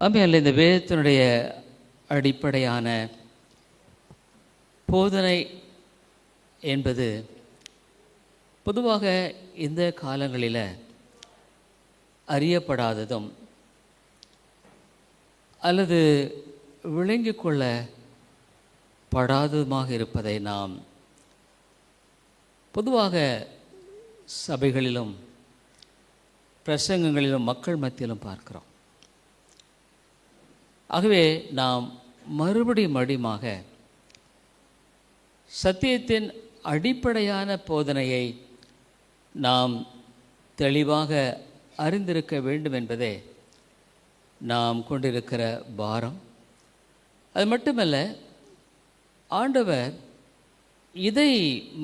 ஆமையால் இந்த வேதத்தினுடைய அடிப்படையான போதனை என்பது பொதுவாக இந்த காலங்களில் அறியப்படாததும் அல்லது விளங்கி கொள்ளப்படாததுமாக இருப்பதை நாம் பொதுவாக சபைகளிலும் பிரசங்கங்களிலும் மக்கள் மத்தியிலும் பார்க்கிறோம். ஆகவே நாம் மறுபடியும் சத்தியத்தின் அடிப்படையான போதனையை நாம் தெளிவாக அறிந்திருக்க வேண்டும் என்பதே நாம் கொண்டிருக்கிற பாரம். அது மட்டுமல்ல, ஆண்டவர் இதை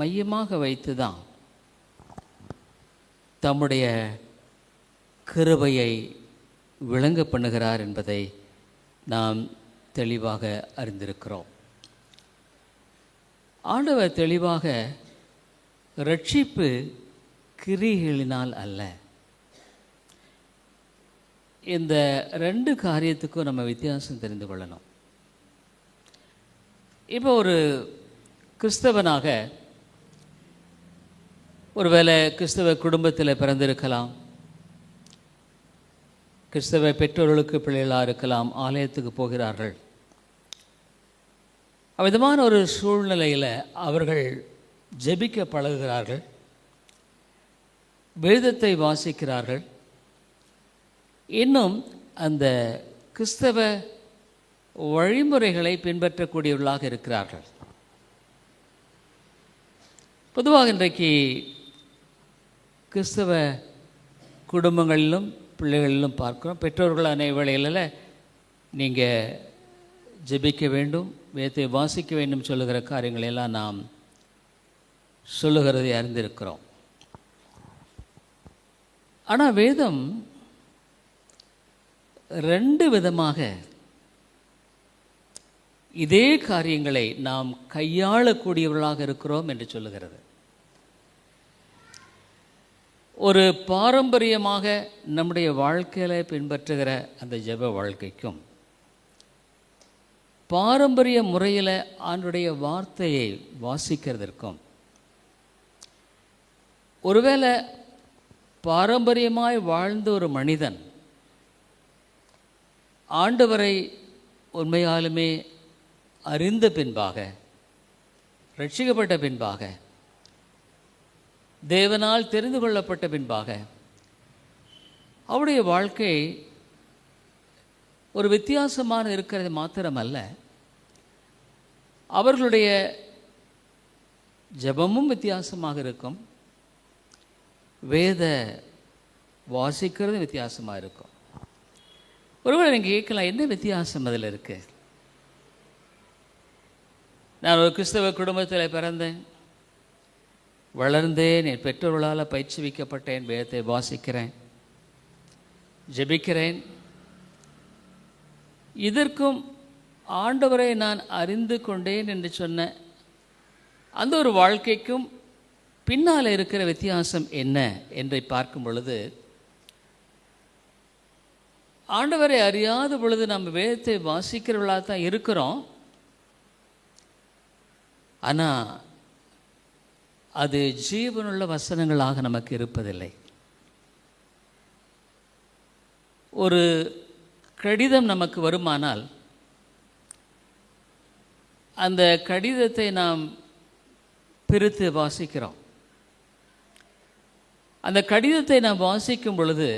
மையமாக வைத்து தான் தம்முடைய கிருபையை விளங்க பண்ணுகிறார் என்பதை நாம் தெளிவாக அறிந்திருக்கிறோம். ஆண்டவர் தெளிவாக ரட்சிப்பு கிரியைகளினால் அல்ல. இந்த ரெண்டு காரியத்துக்கும் நம்ம வித்தியாசம் தெரிந்து கொள்ளணும். இப்போ ஒரு கிறிஸ்தவனாக ஒருவேளை கிறிஸ்தவ குடும்பத்தில் பிறந்திருக்கலாம், கிறிஸ்தவ பெற்றோர்களுக்கு பிள்ளைகளாக இருக்கலாம், ஆலயத்துக்கு போகிறார்கள். அவ்விதமான ஒரு சூழ்நிலையில் அவர்கள் ஜெபிக்க பழகுகிறார்கள், வேதத்தை வாசிக்கிறார்கள், இன்னும் அந்த கிறிஸ்தவ வழிமுறைகளை பின்பற்றக்கூடியவர்களாக இருக்கிறார்கள். பொதுவாக இன்றைக்கு கிறிஸ்தவ குடும்பங்களிலும் பிள்ளைகளிலும் பார்க்கிறோம், பெற்றோர்களான வேளைகளில் நீங்கள் ஜெபிக்க வேண்டும், வேதத்தை வாசிக்க வேண்டும் சொல்லுகிற காரியங்களெல்லாம் நாம் சொல்லுகிறதை அறிந்திருக்கிறோம். ஆனால் வேதம் ரெண்டு விதமாக இதே காரியங்களை நாம் கையாளக்கூடியவர்களாக இருக்கிறோம் என்று சொல்லுகிறது. ஒரு பாரம்பரியமாக நம்முடைய வாழ்க்கையில் பின்பற்றுகிற அந்த ஜெப வாழ்க்கைக்கும், பாரம்பரிய முறையில் ஆண்டுடைய வார்த்தையை வாசிக்கிறதற்கும், ஒருவேளை பாரம்பரியமாய் வாழ்ந்த ஒரு மனிதன் ஆண்டவரை உண்மையாலுமே அறிந்த பின்பாக, ரட்சிக்கப்பட்ட பின்பாக, தேவனால் தெரிந்து கொள்ளப்பட்ட பின்பாக அவருடைய வாழ்க்கை ஒரு வித்தியாசமான இருக்கிறது மாத்திரமல்ல, அவர்களுடைய ஜெபமும் வித்தியாசமாக இருக்கும், வேத வாசிக்கிறது வித்தியாசமாக இருக்கும். ஒருவேளை நீங்கள் கேட்கலாம், என்ன வித்தியாசம் அதில் இருக்கு? நான் ஒரு கிறிஸ்தவ குடும்பத்தில் பிறந்தேன், வளர்ந்தேன், என் பெற்றோர்களால் பயிற்சிவிக்கப்பட்டேன், வேதத்தை வாசிக்கிறேன், ஜெபிக்கிறேன். இதற்கும் ஆண்டவரை நான் அறிந்து கொண்டேன் என்று சொன்ன அந்த ஒரு வாழ்க்கைக்கும் பின்னால் இருக்கிற வித்தியாசம் என்ன என்று பார்க்கும் பொழுது, ஆண்டவரை அறியாத பொழுது நம்ம வேதத்தை வாசிக்கிறவர்களாக தான் இருக்கிறோம். ஆனால் அது ஜீவனுள்ள வசனங்களாக நமக்கு இருப்பதில்லை. ஒரு கடிதம் நமக்கு வருமானால் அந்த கடிதத்தை நாம் பிரித்து வாசிக்கிறோம். அந்த கடிதத்தை நாம் வாசிக்கும் பொழுது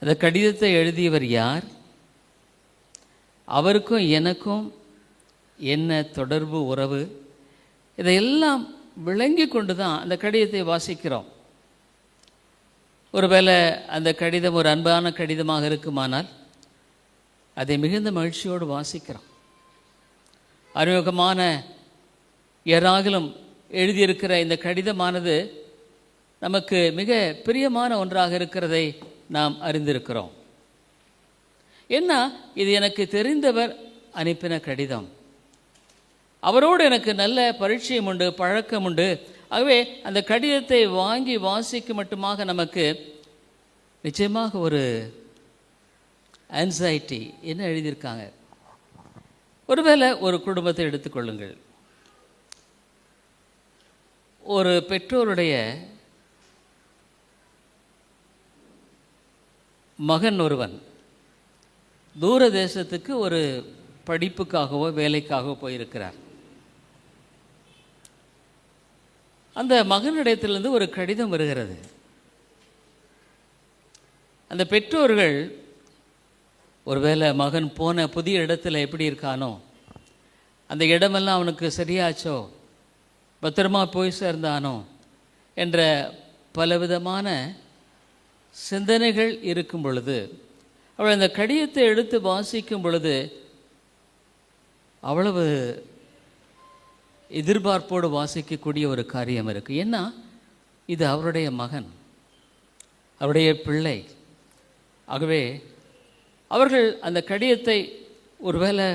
அந்த கடிதத்தை எழுதியவர் யார், அவருக்கும் எனக்கும் என்ன தொடர்பு, உறவு, இதையெல்லாம் விளங்கி கொண்டு தான் அந்த கடிதத்தை வாசிக்கிறோம். ஒருவேளை அந்த கடிதம் ஒரு அன்பான கடிதமாக இருக்குமானால் அதை மிகுந்த மகிழ்ச்சியோடு வாசிக்கிறோம். அறிமுகமான யாராகிலும் எழுதியிருக்கிற இந்த கடிதமானது நமக்கு மிக பிரியமான ஒன்றாக இருக்கிறதை நாம் அறிந்திருக்கிறோம். என்ன, இது எனக்கு தெரிந்தவர் அனுப்பின கடிதம், அவரோடு எனக்கு நல்ல பரிச்சயம் உண்டு, பழக்கம் உண்டு. ஆகவே அந்த கடிதத்தை வாங்கி வாசிக்க மட்டுமாக நமக்கு நிச்சயமாக ஒரு ஆன்சைட்டி என்ன எழுதியிருக்காங்க. ஒருவேளை ஒரு குடும்பத்தை எடுத்துக்கொள்ளுங்கள். ஒரு பெற்றோருடைய மகன் ஒருவன் தூர தேசத்துக்கு ஒரு படிப்புக்காகவோ வேலைக்காகவோ போயிருக்கிறார். அந்த மகனிடத்திலிருந்து ஒரு கடிதம் வருகிறது. அந்த பெற்றோர்கள் ஒருவேளை மகன் போன புதிய இடத்துல எப்படி இருக்கானோ, அந்த இடமெல்லாம் அவனுக்கு சரியாச்சோ, பத்திரமா போய் சேர்ந்தானோ என்ற பலவிதமான சிந்தனைகள் இருக்கும் பொழுது, அவள் அந்த கடிதத்தை எடுத்து வாசிக்கும் பொழுது அவ்வளவு எதிர்பார்ப்போடு வாசிக்கக்கூடிய ஒரு காரியம் இருக்குது. ஏன்னா இது அவருடைய மகன், அவருடைய பிள்ளை. ஆகவே அவர்கள் அந்த கடிதத்தை ஒருவேளை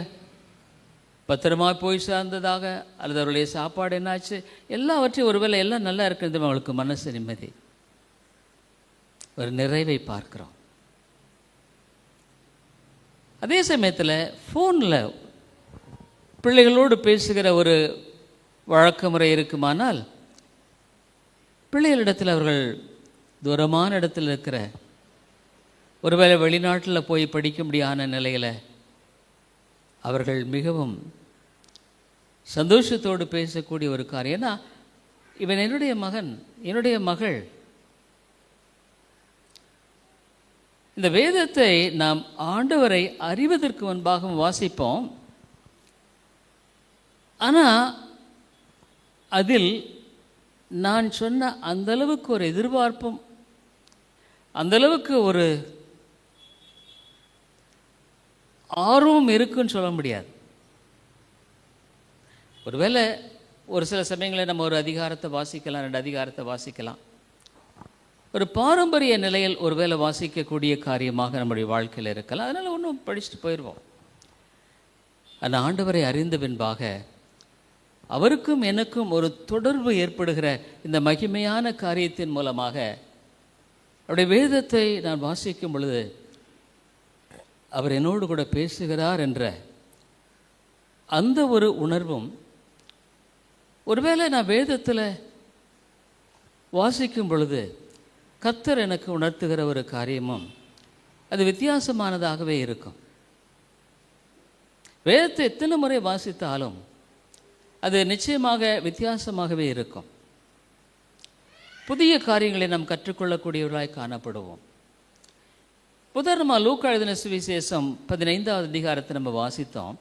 பத்திரமா போய் சேர்ந்ததாக, அல்லது அவருடைய சாப்பாடு என்னாச்சு, எல்லாவற்றையும் ஒருவேளை எல்லாம் நல்லா இருக்கிறது, அவங்களுக்கு மனசு நிம்மதி, ஒரு நிறைவை பார்க்குறோம். அதே சமயத்தில் ஃபோனில் பிள்ளைகளோடு பேசுகிற ஒரு வழக்க முறை இருக்குமானால், பிள்ளைகளிடத்தில் அவர்கள் தூரமான இடத்தில் இருக்கிற, ஒருவேளை வெளிநாட்டில் போய் படிக்க முடியாத நிலையில் அவர்கள் மிகவும் சந்தோஷத்தோடு பேசக்கூடிய ஒரு காரியம். ஏன்னா இவன் என்னுடைய மகன், என்னுடைய மகள். இந்த வேதத்தை நாம் ஆண்டவரை அறிவதற்கு முன்பாக வாசிப்போம். ஆனால் அதில் நான் சொன்ன அந்தளவுக்கு ஒரு எதிர்பார்ப்பும், அந்தளவுக்கு ஒரு ஆர்வம் இருக்குன்னு சொல்ல முடியாது. ஒருவேளை ஒரு சில சமயங்களில் நம்ம ஒரு அதிகாரத்தை வாசிக்கலாம், 2 அதிகாரத்தை வாசிக்கலாம். ஒரு பாரம்பரிய நிலையில் ஒருவேளை வாசிக்கக்கூடிய காரியமாக நம்முடைய வாழ்க்கையில் இருக்கலாம். அதனால் ஒன்றும் படிச்சுட்டு போயிடுவோம். அந்த ஆண்டவரை அறிந்த பின்பாக அவருக்கும் எனக்கும் ஒரு தொடர்பு ஏற்படுகிற இந்த மகிமையான காரியத்தின் மூலமாக அவருடைய வேதத்தை நான் வாசிக்கும் பொழுது அவர் என்னோடு கூட பேசுகிறார் என்ற அந்த ஒரு உணர்வும், ஒருவேளை நான் வேதத்தில் வாசிக்கும் பொழுது கர்த்தர் எனக்கு உணர்த்துகிற ஒரு காரியமும் அது வித்தியாசமானதாகவே இருக்கும். வேதத்தை எத்தனை முறை வாசித்தாலும் அது நிச்சயமாக வித்தியாசமாகவே இருக்கும். புதிய காரியங்களை நாம் கற்றுக்கொள்ளக்கூடியவர்களாய் காணப்படுவோம். உதாரணமாக லூக்கா எழுதின சுவிசேஷம் 15வது அதிகாரத்தை நம்ம வாசித்தோம்.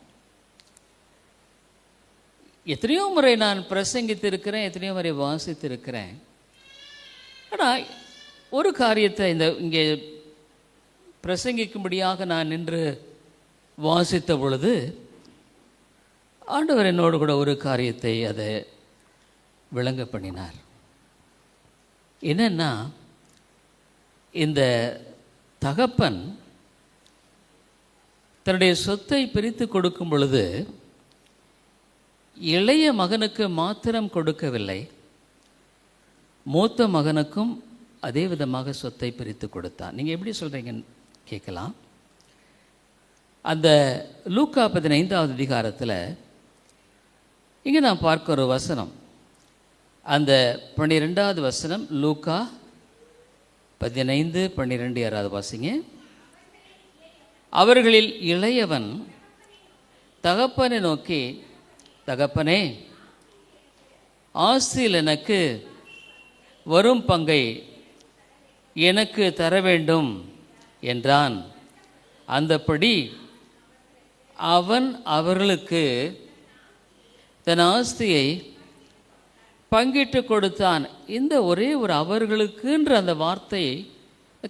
எத்தனையோ முறை நான் பிரசங்கித்திருக்கிறேன், எத்தனையோ முறை வாசித்திருக்கிறேன். ஆனால் ஒரு காரியத்தை இங்கே பிரசங்கிக்கும்படியாக நான் நின்று வாசித்த பொழுது ஆண்டவர் என்னோடு கூட ஒரு காரியத்தை அதை விளங்க பண்ணினார். என்னன்னா, இந்த தகப்பன் தன்னுடைய சொத்தை பிரித்து கொடுக்கும் பொழுது இளைய மகனுக்கு மாத்திரம் கொடுக்கவில்லை, மூத்த மகனுக்கும் அதே விதமாக சொத்தை பிரித்து கொடுத்தான். நீங்கள் எப்படி சொல்கிறீங்கன்னு கேட்கலாம். அந்த லூக்கா 15வது அதிகாரத்தில் இங்கே நான் பார்க்க ஒரு வசனம், அந்த 12வது வசனம், லூக்கா 15:12 யாராவது வாசிங்க. அவர்களில் இளையவன் தகப்பனை நோக்கி, தகப்பனே, ஆஸ்தியில் எனக்கு வரும் பங்கை எனக்கு தர வேண்டும் என்றான். அந்தப்படி அவன் அவர்களுக்கு தன் ஆஸ்தியை பங்கிட்டு கொடுத்தான். இந்த ஒரே ஒரு அவர்களுக்குன்ற அந்த வார்த்தையை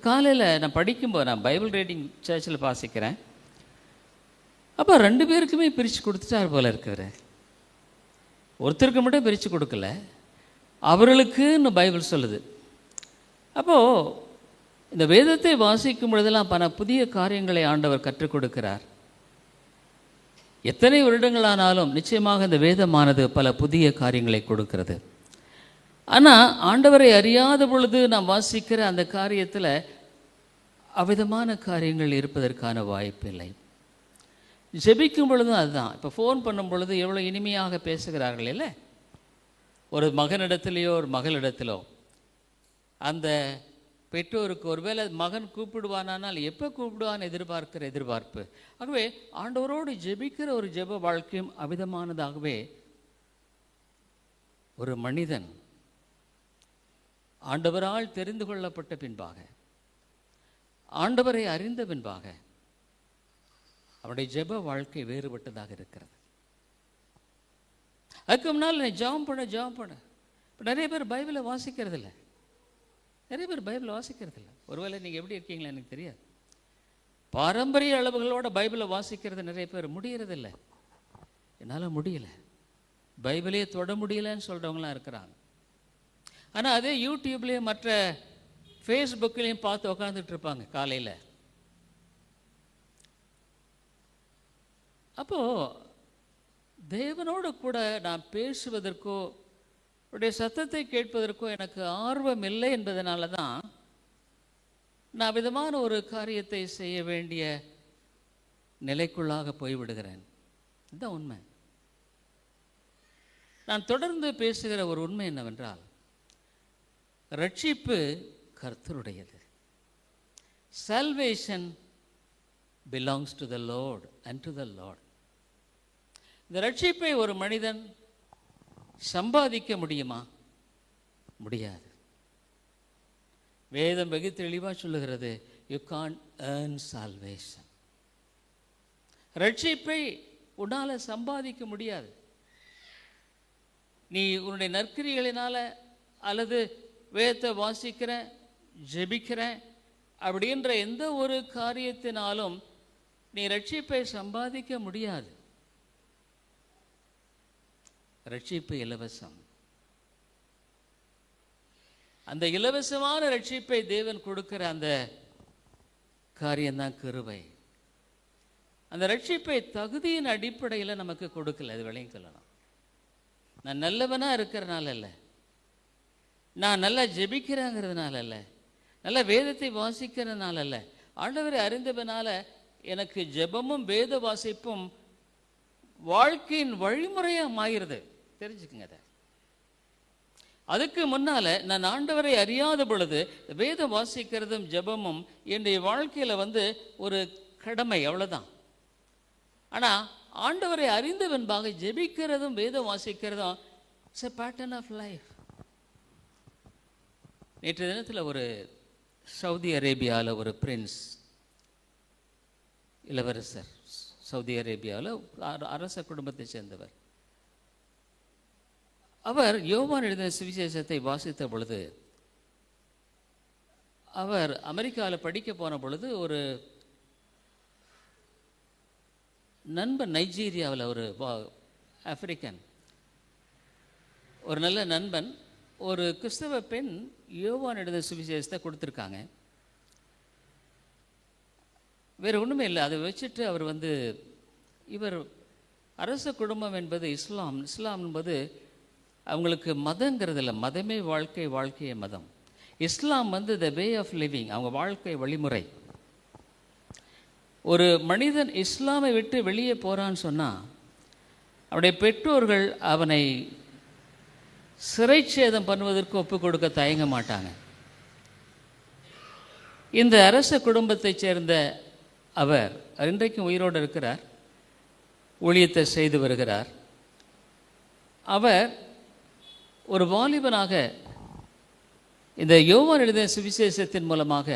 காலையில் நான் படிக்கும்போது, நான் பைபிள் ரீடிங் சர்ச்சில் வாசிக்கிறேன், அப்போ 2 பேருக்குமே பிரித்து கொடுத்துட்டார் போல இருக்கிற. ஒருத்தருக்கு மட்டும் பிரித்து கொடுக்கல, அவர்களுக்குன்னு பைபிள் சொல்லுது. அப்போது இந்த வேதத்தை வாசிக்கும் பொழுதெல்லாம் பல புதிய காரியங்களை ஆண்டவர் கற்றுக் கொடுக்கிறார். எத்தனை வருடங்களானாலும் நிச்சயமாக இந்த வேதமானது பல புதிய காரியங்களை கொடுக்கிறது. ஆனால் ஆண்டவரை அறியாத பொழுது நாம் வாசிக்கிற அந்த காரியத்தில் அவ்விதமான காரியங்கள் இருப்பதற்கான வாய்ப்பில்லை. ஜெபிக்கும் பொழுதும் அதுதான். இப்போ ஃபோன் பண்ணும் பொழுது எவ்வளோ இனிமையாக பேசுகிறார்கள் இல்லை? ஒரு மகனிடத்திலேயோ ஒரு மகளிடத்திலோ அந்த பெற்றோருக்கு ஒருவேளை மகன் கூப்பிடுவானால் எப்போ கூப்பிடுவான்னு எதிர்பார்க்கிற எதிர்பார்ப்பு. ஆகவே ஆண்டவரோடு ஜெபிக்கிற ஒரு ஜெப வாழ்க்கையும் அவிதமானதாகவே ஒரு மனிதன் ஆண்டவரால் தெரிந்து கொள்ளப்பட்ட பின்பாக, ஆண்டவரை அறிந்த பின்பாக அவருடைய ஜெப வாழ்க்கை வேறுபட்டதாக இருக்கிறது. அதுக்கு முன்னால் நீ ஜெபம் பண்ண இப்போ நிறைய பேர் பைபிளை வாசிக்கிறதில்ல. ஒருவேளை நீங்கள் எப்படி இருக்கீங்களா எனக்கு தெரியாது. பாரம்பரிய அளவுகளோட பைபிளை வாசிக்கிறது நிறைய பேர் முடியறதில்லை. என்னால் முடியல, பைபிளையே தொட முடியலன்னு சொல்கிறவங்களாம் இருக்கிறாங்க. ஆனால் அதே யூடியூப்லேயும் மற்ற ஃபேஸ்புக்லேயும் பார்த்து உக்காந்துட்டு இருப்பாங்க காலையில். அப்போது தேவனோடு கூட நான் பேசுவதற்கோ அவருடைய சத்தத்தை கேட்பதற்கோ எனக்கு ஆர்வம் இல்லை என்பதனால தான் நான் விதமான ஒரு காரியத்தை செய்ய வேண்டிய நிலைக்குள்ளாக போய்விடுகிறேன். இதுதான் உண்மை. நான் தொடர்ந்து பேசுகிற ஒரு உண்மை என்னவென்றால், ரட்சிப்பு கர்த்தருடையது. Salvation belongs to the Lord and to the Lord. இந்த ரட்சிப்பை ஒரு மனிதன் சம்பாதிக்க முடியுமா? முடியாது. வேதம் வெகு தெளிவாக சொல்லுகிறது, you can't earn salvation. ரட்சிப்பை உன்னால் சம்பாதிக்க முடியாது. நீ உன்னுடைய நற்கிரிகளினால அல்லது வேதத்தை வாசிக்கிறேன், ஜெபிக்கிறேன் அப்படின்ற எந்த ஒரு காரியத்தினாலும் நீ ரட்சிப்பை சம்பாதிக்க முடியாது. ரட்சிப்பு இலவசம். அந்த இலவசமான ரட்சிப்பை தேவன் கொடுக்கிற அந்த காரியம்தான் கிருபை. அந்த ரட்சிப்பை தகுதியின் அடிப்படையில் நமக்கு கொடுக்கல. அது விளங்கிக்கொள்ளணும். நான் நல்லவனாக இருக்கிறனால இல்லை, நான் நல்லா ஜெபிக்கிறேங்கிறதுனால இல்லை, நல்ல வேதத்தை வாசிக்கிறதுனால இல்லை, ஆண்டவரை அறிந்தவனால எனக்கு ஜெபமும் வேத வாசிப்பும் வாழ்க்கையின் வழிமுறையாக மாறுறது. தெரிஞ்சுக்குங்க அதை. அதுக்கு முன்னால் நான் ஆண்டவரை அறியாத பொழுது வேதம் வாசிக்கிறதும் ஜெபமும் என்னுடைய வாழ்க்கையில் ஒரு கடமை, அவ்வளோதான். ஆனால் ஆண்டவரை அறிந்தவன்பாக ஜெபிக்கிறதும் வேதம் வாசிக்கிறதும் it's a pattern of life. நேற்று தினத்தில் ஒரு சவுதி அரேபியாவில் ஒரு பிரின்ஸ், இளவரசர், சவுதி அரேபியாவில் அரச குடும்பத்தை சேர்ந்தவர். அவர் யோவான் எழுதின சுவிசேஷத்தை வாசித்த பொழுது, அவர் அமெரிக்காவில் படிக்க போன பொழுது ஒரு நண்பன், நைஜீரியாவில் ஒரு ஆப்பிரிக்கன், ஒரு நல்ல நண்பன், ஒரு கிறிஸ்தவ பெண் யோவான் எழுதின சுவிசேஷத்தை கொடுத்துருக்காங்க. வேறு ஒன்றுமே இல்லை. அதை வச்சுட்டு அவர் இவர் அரச குடும்பம் என்பது இஸ்லாம். இஸ்லாம் என்பது அவங்களுக்கு மதங்கிறது இல்லை, மதமே வாழ்க்கை, வாழ்க்கையே மதம். இஸ்லாம் த வே ஆஃப் லிவிங், அவங்க வாழ்க்கை வழிமுறை. ஒரு மனிதன் இஸ்லாமை விட்டு வெளியே போகிறான்னு சொன்னால் அவருடைய பெற்றோர்கள் அவனை சிறைச்சேதம் பண்ணுவதற்கு ஒப்புக் கொடுக்க தயங்க மாட்டாங்க. இந்த அரச குடும்பத்தைச் சேர்ந்த அவர் இன்றைக்கும் உயிரோடு இருக்கிறார், ஊழியத்தை செய்து வருகிறார். அவர் ஒரு வாலிபனாக இந்த யோவான் எழுதின சுவிசேஷத்தின் மூலமாக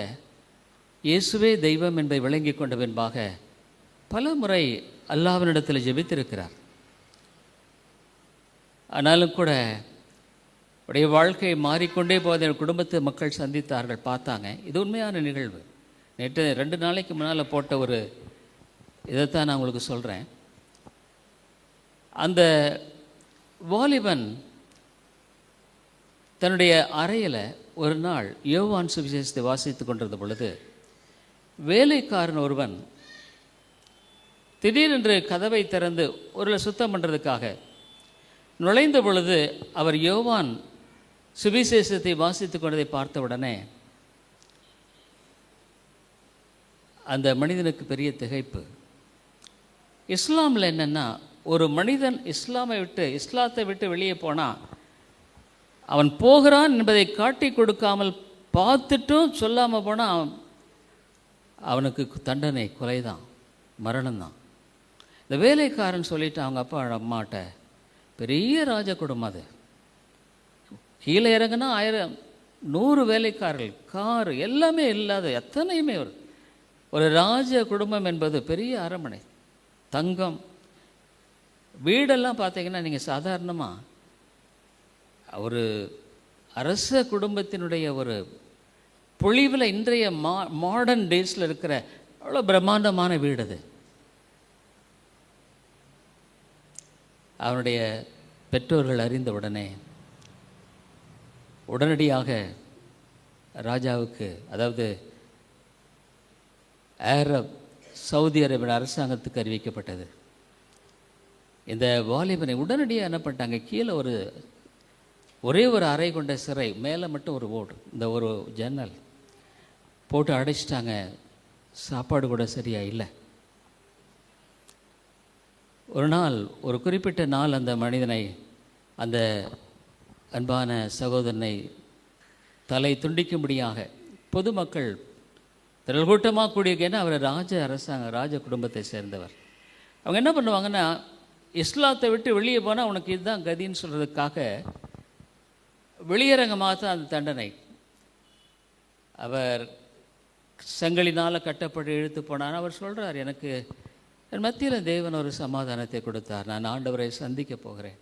இயேசுவே தெய்வம் என்பதை விளங்கி கொண்ட பின்பாக பல முறை அல்லாஹ்வினிடத்தில் ஜெபித்திருக்கிறார். ஆனாலும் கூட உடைய வாழ்க்கை மாறிக்கொண்டே போவதை குடும்பத்து மக்கள் சந்தித்தார்கள், பார்த்தாங்க. இது உண்மையான நிகழ்வு. நேற்று 2 நாளைக்கு முன்னால் போட்ட ஒரு இதைத்தான் நான் உங்களுக்கு சொல்கிறேன். அந்த வாலிபன் தன்னுடைய அறையில் ஒரு நாள் யோவான் சுவிசேஷத்தை வாசித்து கொண்டிருந்த பொழுது வேலைக்காரன் ஒருவன் திடீரென்று கதவை திறந்து ஒரு சுத்தம் பண்ணுறதுக்காக நுழைந்த பொழுது அவர் யோவான் சுவிசேஷத்தை வாசித்து கொண்டதை பார்த்த உடனே அந்த மனிதனுக்கு பெரிய திகைப்பு. இஸ்லாமில் என்னென்னா, ஒரு மனிதன் இஸ்லாத்தை விட்டு வெளியே போனால் அவன் போகிறான் என்பதை காட்டி கொடுக்காமல் பார்த்துட்டும் சொல்லாமல் போனால் அவனுக்கு தண்டனை கொலைதான், மரணம்தான். இந்த வேலைக்காரன் சொல்லிவிட்டு அவங்க அப்பா அம்மாட்ட, பெரிய ராஜ குடும்பம் அது, கீழே இறங்குனா 100 வேலைக்காரர்கள், கார் எல்லாமே இல்லாத எத்தனையுமே ஒரு ராஜ குடும்பம் என்பது பெரிய அரண்மனை, தங்கம், வீடெல்லாம் பார்த்தீங்கன்னா நீங்கள் சாதாரணமாக ஒரு அரச குடும்பத்தினுடைய ஒரு பொழிவில் இன்றைய மாடர்ன் டேஸில் இருக்கிற அவ்வளோ பிரம்மாண்டமான வீடு அது. அவனுடைய பெற்றோர்கள் அறிந்த உடனடியாக ராஜாவுக்கு, அதாவது சவுதி அரேபிய அரசாங்கத்துக்கு அறிவிக்கப்பட்டது. இந்த வாலிபனை உடனடியாக என்ன பண்ணிட்டாங்க, கீழே ஒரே ஒரு அறை கொண்ட சிறை, மேலே மட்டும் ஒரு ஓடு, இந்த ஒரு ஜன்னல் போட்டு அடைச்சிட்டாங்க. சாப்பாடு கூட சரியா இல்லை. ஒரு குறிப்பிட்ட நாள் அந்த மனிதனை, அந்த அன்பான சகோதரனை தலை துண்டிக்கும்படியாக பொதுமக்கள் திரள்கூட்டமாக கூடிய, அவர் ராஜ குடும்பத்தை சேர்ந்தவர். அவங்க என்ன பண்ணுவாங்கன்னா, இஸ்லாத்தை விட்டு வெளியே போனால் அவனுக்கு இதுதான் கதின்னு சொல்கிறதுக்காக வெளியரங்கமாக தான் அந்த தண்டனை. அவர் செங்கலினால் கட்டப்பட்டு இழுத்து போனார். அவர் சொல்கிறார், எனக்கு என் மத்தியில் தேவன் ஒரு சமாதானத்தை கொடுத்தார், நான் ஆண்டவரை சந்திக்க போகிறேன்,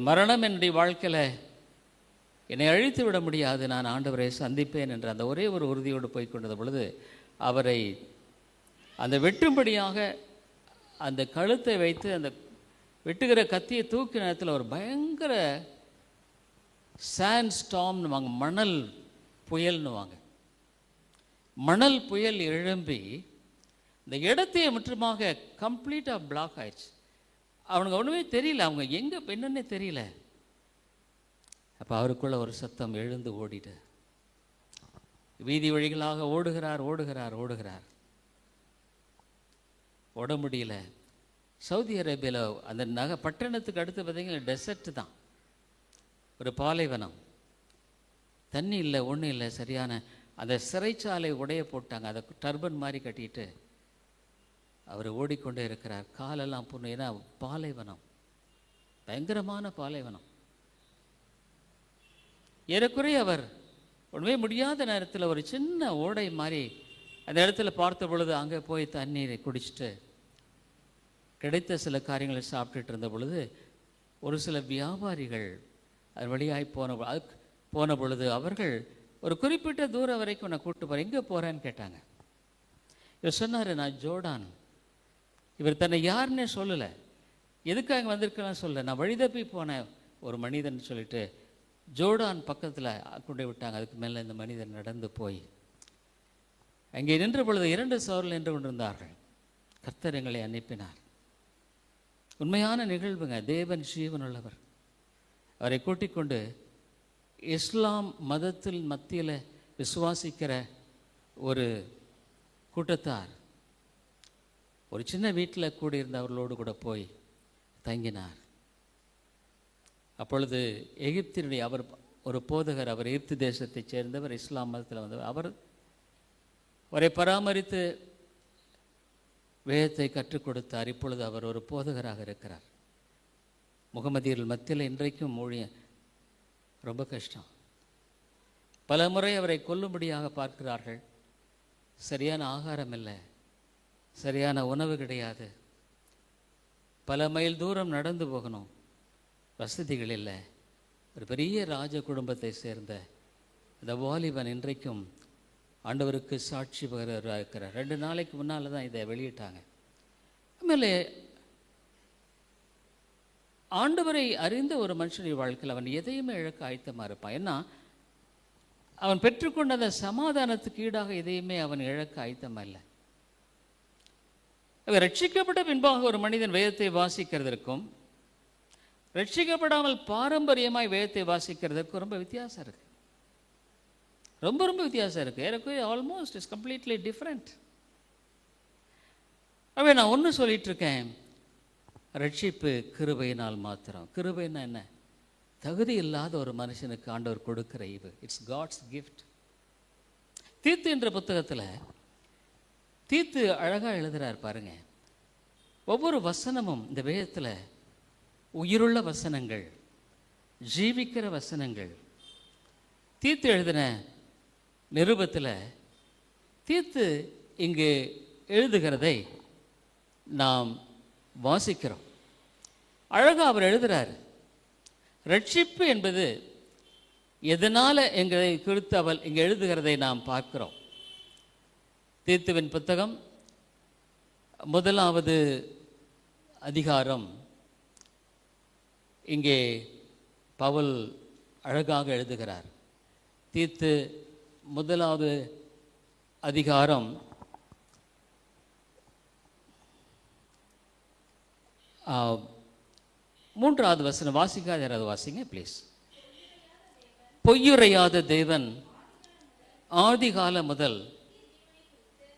மரணம் என்னுடைய வாழ்க்கையில் என்னை அழித்து விட முடியாது, நான் ஆண்டவரை சந்திப்பேன் என்ற அந்த ஒரே ஒரு உறுதியோடு போய் கொண்டது பொழுது அவரை அந்த வெட்டும்படியாக அந்த கழுத்தை வைத்து அந்த வெட்டுகிற கத்தியை தூக்கின நேரத்தில் ஒரு பயங்கர சாண்ட் ஸ்டார்ம்னு வாங்க, மணல் புயல்னு வாங்க, மணல் புயல் எழும்பி இந்த இடத்தையே முற்றுமாக கம்ப்ளீட்டாக பிளாக் ஆயிடுச்சு. அவனுக்கு ஒன்றுமே தெரியல, அவங்க எங்கே என்னன்னே தெரியல. அப்போ அவருக்குள்ள ஒரு சத்தம் எழுந்து ஓடிட்டு வீதி வழிகளாக ஓடுகிறார். ஓட முடியல. சவுதி அரேபியாவில் அந்த பட்டணத்துக்கு அடுத்து பார்த்தீங்கன்னா டெசர்ட் தான், ஒரு பாலைவனம், தண்ணி இல்லை, ஒன்றும் இல்லை. சரியான அந்த சிறைச்சாலை உடைய போட்டாங்க, அதை டர்பன் மாதிரி கட்டிட்டு அவர் ஓடிக்கொண்டே இருக்கிறார். காலெல்லாம் புண்ணு, ஏன்னா பாலைவனம், பயங்கரமான பாலைவனம். ஏறக்குறைய அவர் ஒன்றுமே முடியாத நேரத்தில் ஒரு சின்ன ஓடை மாதிரி அந்த இடத்துல பார்த்த பொழுது அங்கே போய் தண்ணீரை குடிச்சிட்டு கிடைத்த சில காரியங்களை சாப்பிட்டுட்டு இருந்த பொழுது ஒரு சில வியாபாரிகள் அது வழியாய் போன பொழுது அவர்கள் ஒரு குறிப்பிட்ட தூரம் வரைக்கும் நான் கூப்பிட்டு போகிறேன், எங்கே போகிறேன்னு கேட்டாங்க. இவர் சொன்னார், நான் ஜோர்டான். இவர் தன்னை யாருன்னே சொல்லலை, எதுக்காக வந்திருக்கலாம் சொல்ல, நான் வழிதப்பி போன ஒரு மனிதன் சொல்லிட்டு ஜோர்டான் பக்கத்தில் கொண்டு விட்டாங்க. அதுக்கு மேலே இந்த மனிதன் நடந்து போய் அங்கே நின்ற பொழுது 2 சவரில் நின்று கொண்டிருந்தார்கள். கர்த்தர் எங்களை அனுப்பினார். உண்மையான நிகழ்வுங்க. தேவன் ஜீவனுள்ளவர். அவரை கூட்டிக் கொண்டு இஸ்லாம் மதத்தில் மத்தியில் விசுவாசிக்கிற ஒரு கூட்டத்தார் ஒரு சின்ன வீட்டில் கூடியிருந்தவர்களோடு கூட போய் தங்கினார். அப்பொழுது எகிப்தினுடைய அவர் ஒரு போதகர், அவர் எகிப்து தேசத்தைச் சேர்ந்தவர், இஸ்லாம் மதத்தில் வந்தவர். அவரை பராமரித்து வேதத்தை கற்றுக் கொடுத்தார். இப்பொழுது அவர் ஒரு போதகராக இருக்கிறார். முகமதியர்கள் மத்தியில் இன்றைக்கும் ரொம்ப கஷ்டம். பல முறை அவரை கொல்லும்படியாக பார்க்கிறார்கள். சரியான ஆகாரம் இல்லை, சரியான உணவு கிடையாது, பல மைல் தூரம் நடந்து போகணும், வசதிகள் இல்லை. ஒரு பெரிய ராஜ குடும்பத்தை சேர்ந்த இந்த வாலிபன் இன்றைக்கும் ஆண்டவருக்கு சாட்சி பகராக இருக்கிறார். 2 நாளைக்கு முன்னால் தான் இதை வெளியிட்டாங்க. ஆಮೇಲೆ ஆண்டவரை அறிந்த ஒரு மனுஷனுடைய வாழ்க்கையில் அவன் எதையுமே இழக்க ஆயத்தமாக இருப்பான். ஏன்னா அவன் பெற்றுக்கொண்ட அந்த சமாதானத்துக்கு ஈடாக எதையுமே அவன் இழக்க ஆயத்தமாக இல்லை. அவர் ரட்சிக்கப்பட்ட பின்பாக ஒரு மனிதன் வேதத்தை வாசிக்கிறதற்கும் ரட்சிக்கப்படாமல் பாரம்பரியமாய் வேதத்தை வாசிக்கிறதுக்கும் ரொம்ப வித்தியாசம் இருக்கு. ரொம்ப ரொம்ப வித்தியாசம் இருக்குது. எனக்கு ஆல்மோஸ்ட் இஸ் கம்ப்ளீட்லி டிஃப்ரெண்ட். அவே நான் ஒன்று சொல்லிட்டு இருக்கேன், ரட்சிப்பு கிருபையினால் மாத்திரம். கிருபைன்னா என்ன? தகுதி இல்லாத ஒரு மனுஷனுக்கு ஆண்டவர் கொடுக்கிற ஈவு. It's God's gift. தீத்து என்ற புத்தகத்தில் தீத்து அழகாக எழுதுகிறார் பாருங்க. ஒவ்வொரு வசனமும் இந்த வேதத்தில் உயிருள்ள வசனங்கள், ஜீவிக்கிற வசனங்கள். தீத்து எழுதின நிருபத்தில் தீத்து இங்கு எழுதுகிறதை நாம் வாசிக்கிறோம். அழகாக அவர் எழுதுகிறார். ரட்சிப்பு என்பது எதனால் எங்களை குறித்து அவள் இங்கே எழுதுகிறதை நாம் பார்க்கிறோம். தீத்துவின் புத்தகம் 1வது அதிகாரம் இங்கே பவுல் அழகாக எழுதுகிறார். தீத்து 1வது அதிகாரம் 3வது வசனம். வாசிக்காத யாராவது வாசிங்க ப்ளீஸ். பொய்யுரையாத தேவன் ஆதிகால முதல்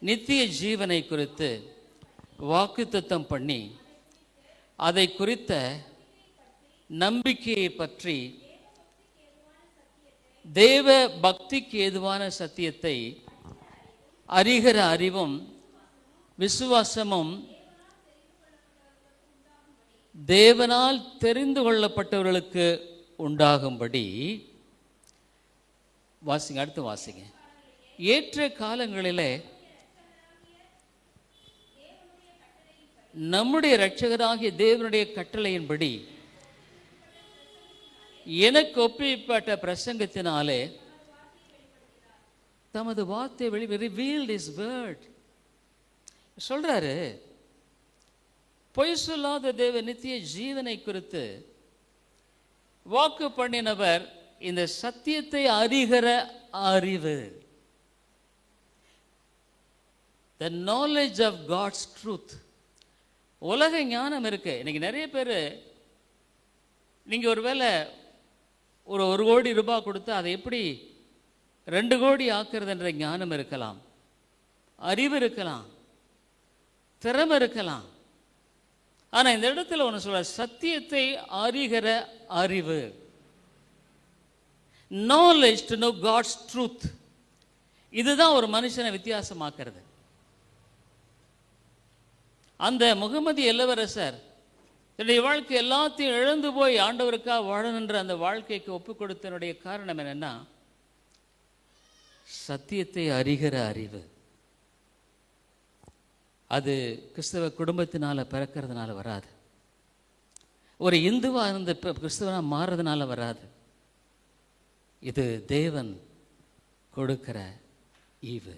நித்திய ஜீவனை குறித்து வாக்குத்தத்தம் பண்ணி அதை குறித்த நம்பிக்கையை பற்றி தேவ பக்திக்கு ஏதுவான சத்தியத்தை அறிகிற அறிவும் விசுவாசமும் தேவனால் தெரிந்து கொள்ளப்பட்டவர்களுக்கு உண்டாகும்படி. வாசிங்க, அடுத்து வாசிங்க. ஏற்ற காலங்களிலே நம்முடைய இரட்சகராகிய தேவனுடைய கட்டளையின்படி எனக்கு ஒப்பிக்கப்பட்ட பிரசங்கத்தினாலே தமது வார்த்தை revealed his word. சொல்றாரு, பொய் சொல்லாத தேவ நித்திய ஜீவனை குறித்து வாக்கு பண்ணினவர் இந்த சத்தியத்தை அறிகிற அறிவு. The knowledge of God's truth. உலக ஞானம் இருக்கு. இன்னைக்கு நிறைய பேர், நீங்கள் ஒருவேளை ஒரு 1 கோடி ரூபாய் கொடுத்து அதை எப்படி 2 கோடி ஆக்குறது என்ற ஞானம் இருக்கலாம், அறிவு இருக்கலாம், திறமை இருக்கலாம். ஆனால் இந்த இடத்துல ஒன்று சொல்ற, சத்தியத்தை அறிகிற அறிவு. knowledge to know God's truth. இதுதான் ஒரு மனுஷனை வித்தியாசமாக்குறது. அந்த முகமது இளவரசர் தன்னுடைய வாழ்க்கை எல்லாத்தையும் இழந்து போய் ஆண்டவருக்காக வாழணுன்ற அந்த வாழ்க்கைக்கு ஒப்பு கொடுத்தனுடைய காரணம் என்னன்னா, சத்தியத்தை அறிகிற அறிவு. அது கிறிஸ்தவ குடும்பத்தினால பிறக்கிறதுனால வராது, ஒரு இந்துவாக இருந்த கிறிஸ்தவனாக மாறுறதுனால வராது. இது தேவன் கொடுக்கிற ஈவு.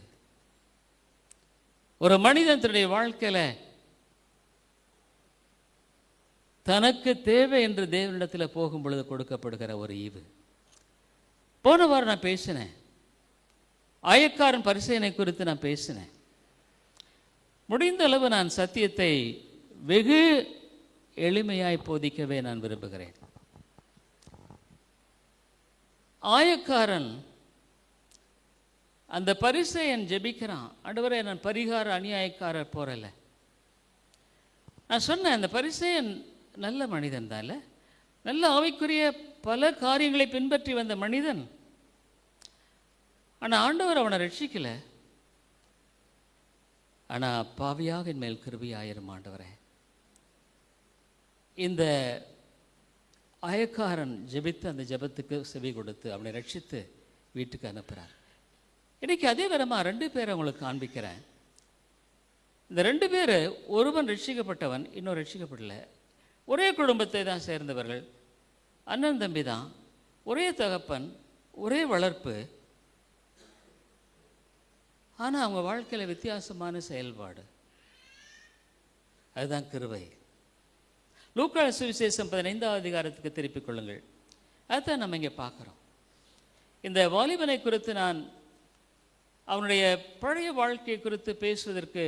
ஒரு மனிதன் தன்னுடைய வாழ்க்கையில் தனக்கு தேவை என்று தேவனிடத்தில் போகும் பொழுது கொடுக்கப்படுகிற ஒரு ஈவு. போன வாரம் நான் பேசினேன், ஆயக்காரன் பரிசேயனை குறித்து நான் பேசினேன். முடிந்த அளவு நான் சத்தியத்தை வெகு எளிமையாய் போதிக்கவே நான் விரும்புகிறேன். ஆயக்காரன் அந்த பரிசேயன் ஜெபிக்கிறான், ஆண்டவரே நான் பரிகார அநியாயக்காரர் போறல. நான் சொன்னேன், அந்த பரிசேயன் நல்ல மனிதன் தான், இல்லை நல்ல ஆவிக்குரிய பல காரியங்களை பின்பற்றி வந்த மனிதன். ஆனால் ஆண்டவர் அவனை ரட்சிக்கலை. ஆனால் பாவியாக என் மேல் கிருபையாயிரும் ஆண்டவரே. இந்த ஆயக்காரன் ஜெபித்து அந்த ஜெபத்துக்கு செவி கொடுத்து அவனை ரட்சித்து வீட்டுக்கு அனுப்புகிறார். இன்னைக்கு அதே விதமாக 2 பேரை உங்களுக்கு காண்பிக்கிறேன். இந்த 2 பேர், ஒருவன் ரட்சிக்கப்பட்டவன், இன்னொரு ரட்சிக்கப்படல. ஒரே குடும்பத்தை தான் சேர்ந்தவர்கள், அண்ணன் தம்பி தான், ஒரே தகப்பன், ஒரே வளர்ப்பு. ஆனால் அவங்க வாழ்க்கையில் வித்தியாசமான செயல்பாடு. அதுதான் கிருபை. லூக்கா சுவிசேஷம் 15வது அதிகாரத்துக்கு திருப்பிக் கொள்ளுங்கள். அதுதான் நம்ம இங்கே பார்க்குறோம். இந்த வாலிபனை குறித்து நான் அவனுடைய பழைய வாழ்க்கை குறித்து பேசுவதற்கு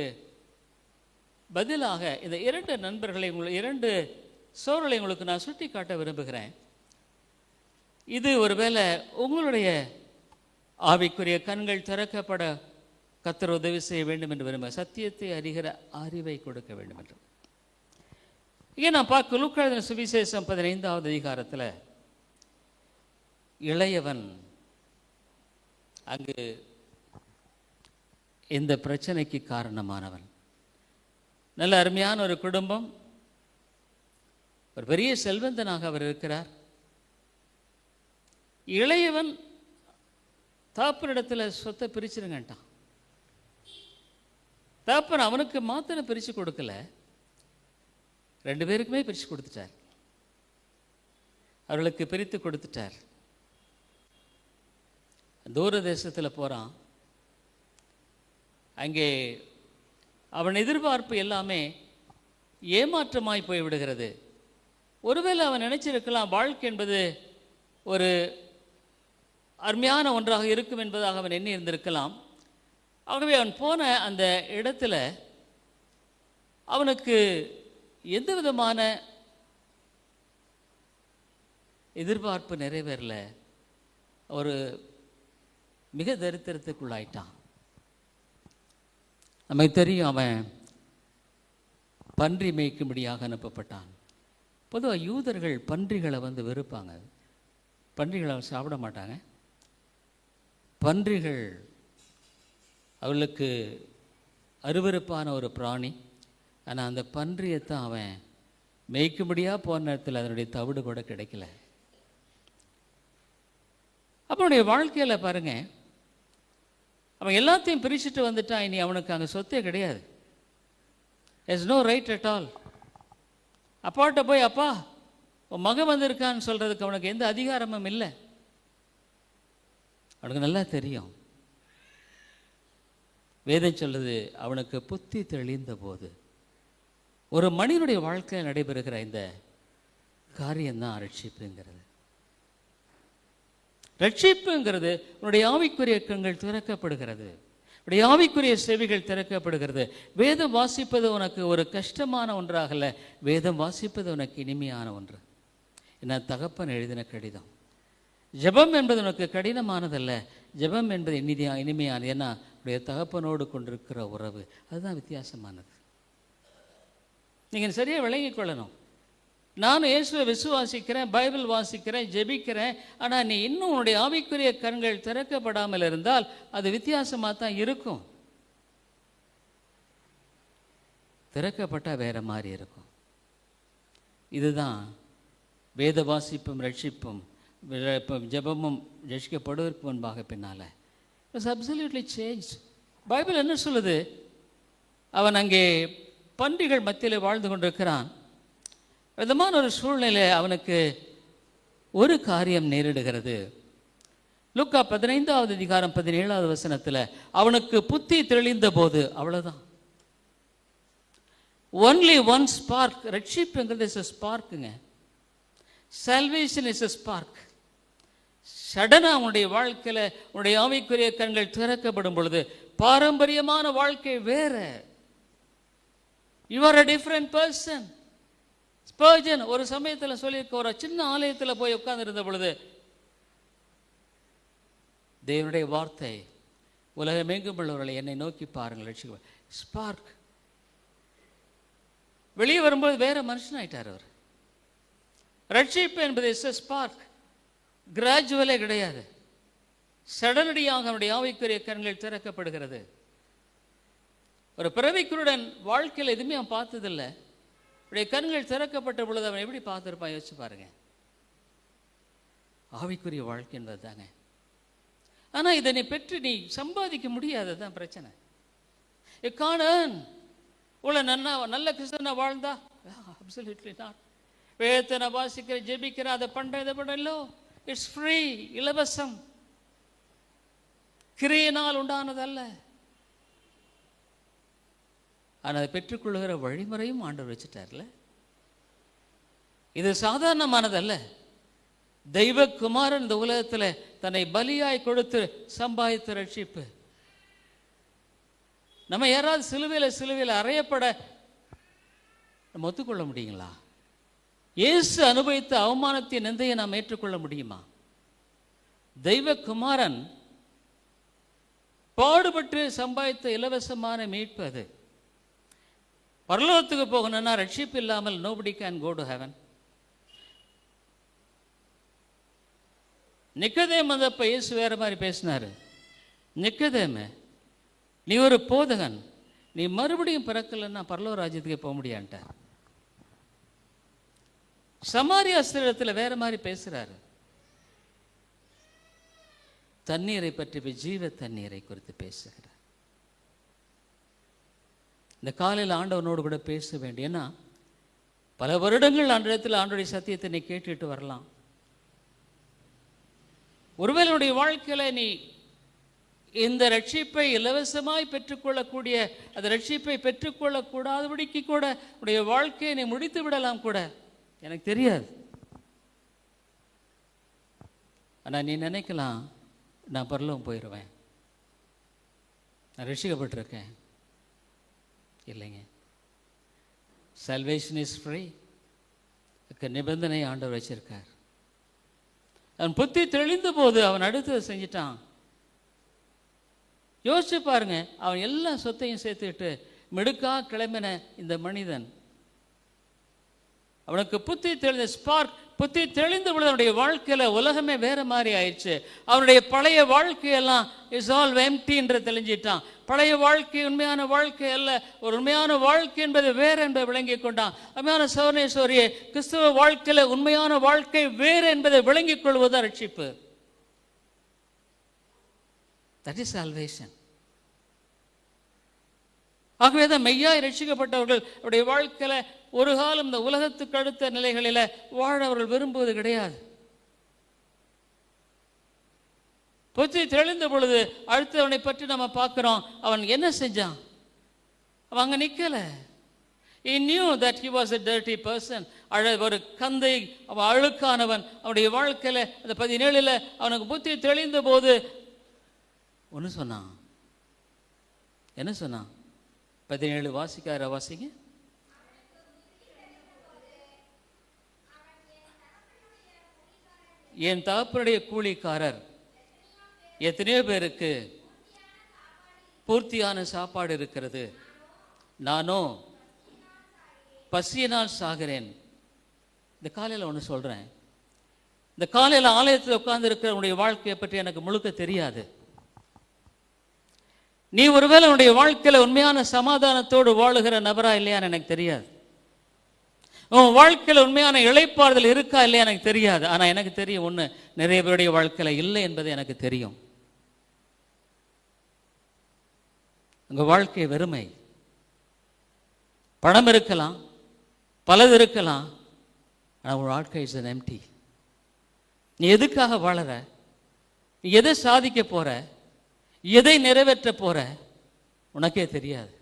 பதிலாக இந்த 2 நண்பர்களை, 2 சோழலை உங்களுக்கு நான் சுட்டி காட்ட விரும்புகிறேன். இது ஒருவேளை உங்களுடைய ஆவிக்குரிய கண்கள் திறக்கப்பட கர்த்தர் உதவி செய்ய வேண்டும் என்று விரும்ப, சத்தியத்தை அறிகிற அறிவை கொடுக்க வேண்டும் என்று. இங்கே நான் பார்க்க லூக்கா எழுதின சுவிசேஷம் 15வது அதிகாரத்தில் இளையவன் அங்கு இந்த பிரச்சனைக்கு காரணமானவன். நல்ல அருமையான ஒரு குடும்பம், ஒரு பெரிய செல்வந்தனாக அவர் இருக்கிறார். இளையவன் தாப்பனிடத்தில் சொத்தை பிரிச்சிருங்கட்டான். தாப்பன் அவனுக்கு மாத்திரம் பிரித்து கொடுக்கல, 2 பேருக்குமே பிரித்து கொடுத்துட்டார். அவர்களுக்கு பிரித்து கொடுத்துட்டார். தூர தேசத்தில் போகிறான். அங்கே அவன் எதிர்பார்ப்பு எல்லாமே ஏமாற்றமாய் போய்விடுகிறது. ஒருவேளை அவன் நினைச்சிருக்கலாம் வாழ்க்கை என்பது ஒரு அருமையான ஒன்றாக இருக்கும் என்பதாக அவன் எண்ணி இருந்திருக்கலாம். ஆகவே அவன் போன அந்த இடத்துல அவனுக்கு எந்த விதமான எதிர்பார்ப்பு நிறைவேறல. ஒரு மிக தரித்திரத்துக்குள்ளாயிட்டான். நமக்கு தெரியும், அவன் பன்றி மேய்க்கும்படியாக அனுப்பப்பட்டான். பொதுவாக யூதர்கள் பன்றிகளை வெறுப்பாங்க. பன்றிகளை சாப்பிட மாட்டாங்க. பன்றிகள் அவளுக்கு அருவருப்பான ஒரு பிராணி. ஆனால் அந்த பன்றியைத்தான் அவன் மேய்க்கும்படியாக போன நேரத்தில் அதனுடைய தவிடு கூட கிடைக்கல. அவனுடைய வாழ்க்கையில் பாருங்க, அவன் எல்லாத்தையும் பிரிச்சுட்டு வந்துட்டான். இனி அவனுக்கு அங்கே சொத்தே கிடையாது. Is no right at all. அப்பாட்ட போய் அப்பா உன் மகன் வந்திருக்கான்னு சொல்கிறதுக்கு அவனுக்கு எந்த அதிகாரமும் இல்லை. அவனுக்கு நல்லா தெரியும். வேதம் சொல்லுது, அவனுக்கு புத்தி தெளிந்த போது. ஒரு மனிதனுடைய வாழ்க்கையில் நடைபெறுகிற இந்த காரியம்தான் ரட்சிப்புங்கிறது. ரட்சிப்புங்கிறது உன்னுடைய ஆவிக்குரிய கண்கள் திறக்கப்படுகிறது, உன்னுடைய ஆவிக்குரிய செவிகள் திறக்கப்படுகிறது. வேதம் வாசிப்பது உனக்கு ஒரு கஷ்டமான ஒன்றாகல, வேதம் வாசிப்பது உனக்கு இனிமையான ஒன்று. என்ன தகப்பன் எழுதின கடிதம். ஜெபம் என்பது உனக்கு கடினமானதல்ல, ஜெபம் என்பது இனிமையானது. ஏன்னா உடைய தகப்பனோடு கொண்டிருக்கிற உறவு, அதுதான் வித்தியாசமானது. நீங்கள் சரியாக விளங்கிக் கொள்ளணும். நான் இயேசுவை விசுவாசிக்கிறேன், பைபிள் வாசிக்கிறேன், ஜெபிக்கிறேன். ஆனால் நீ இன்னும் உன்னுடைய ஆவிக்குரிய கண்கள் திறக்கப்படாமல் இருந்தால் அது வித்தியாசமாக தான் இருக்கும். திறக்கப்பட்டால் வேற மாதிரி இருக்கும். இதுதான் வேத வாசிப்பும் ரட்சிப்பும் ஜெபமும் ரட்சிக்கப்படுவதற்கு முன்பாக பின்னால் இட்ஸ் அப்சல்யூட்லி சேஞ்ச். பைபிள் என்ன சொல்லுது? அவன் அங்கே பன்றிகள் மத்தியில் வாழ்ந்து கொண்டிருக்கிறான். விதமான ஒரு சூழ்நிலை அவனுக்கு ஒரு காரியம் நேரிடுகிறது. லூக்கா 15வது அதிகாரம் 17வது வசனத்தில் அவனுக்கு புத்தி தெளிந்த போது, அவ்வளோதான். Only one spark. ரட்சிப்புங்கிறது இஸ் a ஸ்பார்க்குங்க. Salvation is a spark. சடனாக உன்னுடைய வாழ்க்கையில் உன்னுடைய ஆவிக்குரிய கண்கள் திறக்கப்படும் பொழுது பாரம்பரியமான வாழ்க்கை வேற. You are a different person. Spurgeon ஒரு சமயத்தில் சொல்லியிருக்க, ஒரு சின்ன ஆலயத்தில் போய் உட்கார்ந்து இருந்த பொழுது தேவனுடைய வார்த்தை, உலகமெங்கும் உள்ளவர்களை என்னை நோக்கி பாருங்கள். ஸ்பார்க். வெளியே வரும்போது வேற மனுஷன் ஆயிட்டார் அவர். ரட்சிப்பு என்பது இஸ் a ஸ்பார்க். கிராஜுவலே கிடையாது, சடனடியாக அவனுடைய ஆவிக்குரிய கண்கள் திறக்கப்படுகிறது. ஒரு பிறவிக்குருடன் வாழ்க்கையில் எதுவுமே அவன் பார்த்ததில்லை. அவருடைய கண்கள் திறக்கப்பட்ட பொழுது அவன் எப்படி பார்த்துருப்பான் யோசிச்சு பாருங்க. ஆவிக்குரிய வாழ்க்கை என்பது தாங்க. ஆனால் இதனை பெற்று நீ சம்பாதிக்க முடியாது, தான் பிரச்சனை. காணன் இவ்வளோ நல்ல கிறிஸ்தவனா வாழ்ந்தா? Absolutely not. வேதத்தை நான் வாசிக்கிறேன், ஜெபிக்கிறேன், அதை பண்ணுறேன், இதை பண்ணலோ. இட்ஸ் ஃப்ரீ, இலவசம், கிரியையினால் உண்டானதல்ல. ஆனால் அதை பெற்றுக்கொள்ளுகிற வழிமுறையும் ஆண்டவர் வச்சுட்டார்ல. இது சாதாரணமானதல்ல. தெய்வகுமாரன் இந்த உலகத்தில் தன்னை பலியாய் கொடுத்து சம்பாதித்த ரட்சிப்பு. நம்ம யாராவது சிலுவையில் அறையப்பட நம்ம ஒத்துக்கொள்ள முடியுங்களா? இயேசு அனுபவித்த அவமானத்தின் நிந்தையை நாம் ஏற்றுக்கொள்ள முடியுமா? தெய்வகுமாரன் பாடுபட்டு சம்பாதித்த இலவசமான மீட்பு அது. பரலோகத்துக்கு போகணும்னா ரட்சிப்பு இல்லாமல் nobody can go to heaven. நிக்கதேம் வந்தப்ப இயேசு வேற மாதிரி பேசினாரு. நிக்கதேமே, நீ ஒரு போதகன், நீ மறுபடியும் பிறக்கலன்னா பரலோக ராஜ்யத்துக்கே போக முடியான்ட்டார். சமாரியா ஸ்திரீயிடத்தில் வேற மாதிரி பேசுறாரு. தண்ணீரை பற்றி, ஜீவ தண்ணீரை குறித்து பேசுகிறார். இந்த காலையில் ஆண்டவனோடு கூட பேச வேண்டிய, ஏன்னா பல வருடங்கள் ஆண்டவரிடத்தில் ஆண்டவருடைய சத்தியத்தை நீ கேட்டுட்டு வரலாம். ஒருவேளை உன்னுடைய வாழ்க்கையில நீ இந்த ரட்சிப்பை இலவசமாய் பெற்றுக்கொள்ளக்கூடிய, அந்த ரட்சிப்பை பெற்றுக்கொள்ளக்கூடாதபடிக்கு கூட உடைய வாழ்க்கையை நீ முடித்து விடலாம் கூட, எனக்கு தெரியாது. ஆனால் நீ நினைக்கலாம், நான் பரலோகம் போயிடுவேன், நான் ரட்சிக்கப்பட்டிருக்கேன். இல்லைங்க, salvation is free. நிபந்தனை ஆண்டவர் வச்சிருக்கார். அவன் புத்தி தெளிந்த போது அவன் அடுத்தது செஞ்சிட்டான். யோசிச்சு பாருங்க, அவன் எல்லா சொத்தையும் சேர்த்துக்கிட்டு மிடுக்கா கிளம்பின இந்த மனிதன், அவனுக்கு புத்தி தெளிந்த ஸ்பார்க், புத்தி தெளிந்த பொழுது அவனுடைய வாழ்க்கையில உலகமே வேற மாதிரி ஆயிடுச்சு. அவனுடைய பழைய வாழ்க்கையெல்லாம் இஸ் ஆல் எம்ப்டி என்று தெளிஞ்சிட்டான். பழைய வாழ்க்கை உண்மையான வாழ்க்கை அல்ல, ஒரு உண்மையான வாழ்க்கை என்பது வேறு என்பதை விளங்கி கொண்டான். உண்மையான சௌனேஸ்வரியே, கிறிஸ்துவ வாழ்க்கையில உண்மையான வாழ்க்கை வேறு என்பதை விளங்கிக் கொள்வதுதான் ரட்சிப்பு. That is salvation. ஆகவே தான் மெய்யாய் ரட்சிக்கப்பட்டவர்கள் அவருடைய வாழ்க்கையில ஒரு காலம் இந்த உலகத்துக்கு அடுத்த நிலைகளில வாழ அவர்கள் விரும்புவது கிடையாது. புத்தி தெளிந்த பொழுது அடுத்தவனை பற்றி நம்ம பார்க்கிறோம். அவன் என்ன செஞ்சான்? அவன் அங்க நிக்கல. He knew that he was a dirty person. ஒரு கந்தை, அவன் அழுக்கானவன். அவனுடைய வாழ்க்கையில அந்த 17 அவனுக்கு புத்தி தெளிந்த போது ஒன்று சொன்னான். என்ன சொன்னான்? 17 வாசிக்கார வாசிங்க. என் தகப்பனுடைய கூலிக்காரர் எத்தனையோ பேருக்கு பூர்த்தியான சாப்பாடு இருக்கிறது, நானோ பசியினால் சாகிறேன். இந்த காலையில் ஒன்று சொல்றேன். இந்த காலையில் ஆலயத்தில் உட்கார்ந்து இருக்கிற உன்னுடைய வாழ்க்கையை பற்றி எனக்கு முழுக்க தெரியாது. நீ ஒருவேளை உன்னுடைய வாழ்க்கையில உண்மையான சமாதானத்தோடு வாழுகிற நபரா இல்லையான்னு எனக்கு தெரியாது. உன் வாழ்க்கையில உண்மையான இளைப்பாறுதல் இருக்கா இல்லையா எனக்கு தெரியாது. ஆனா எனக்கு தெரியும் ஒண்ணு, நிறைய பேருடைய வாழ்க்கையில இல்லை என்பது எனக்கு தெரியும். உங்க வாழ்க்கை வெறுமை. பணம் இருக்கலாம், பலது இருக்கலாம், ஆனால் உன் வாழ்க்கை இஸ் an empty. நீ எதுக்காக வாழற? நீ எதை சாதிக்க போற? எதை நிறைவேற்ற போற? உனக்கே தெரியாது.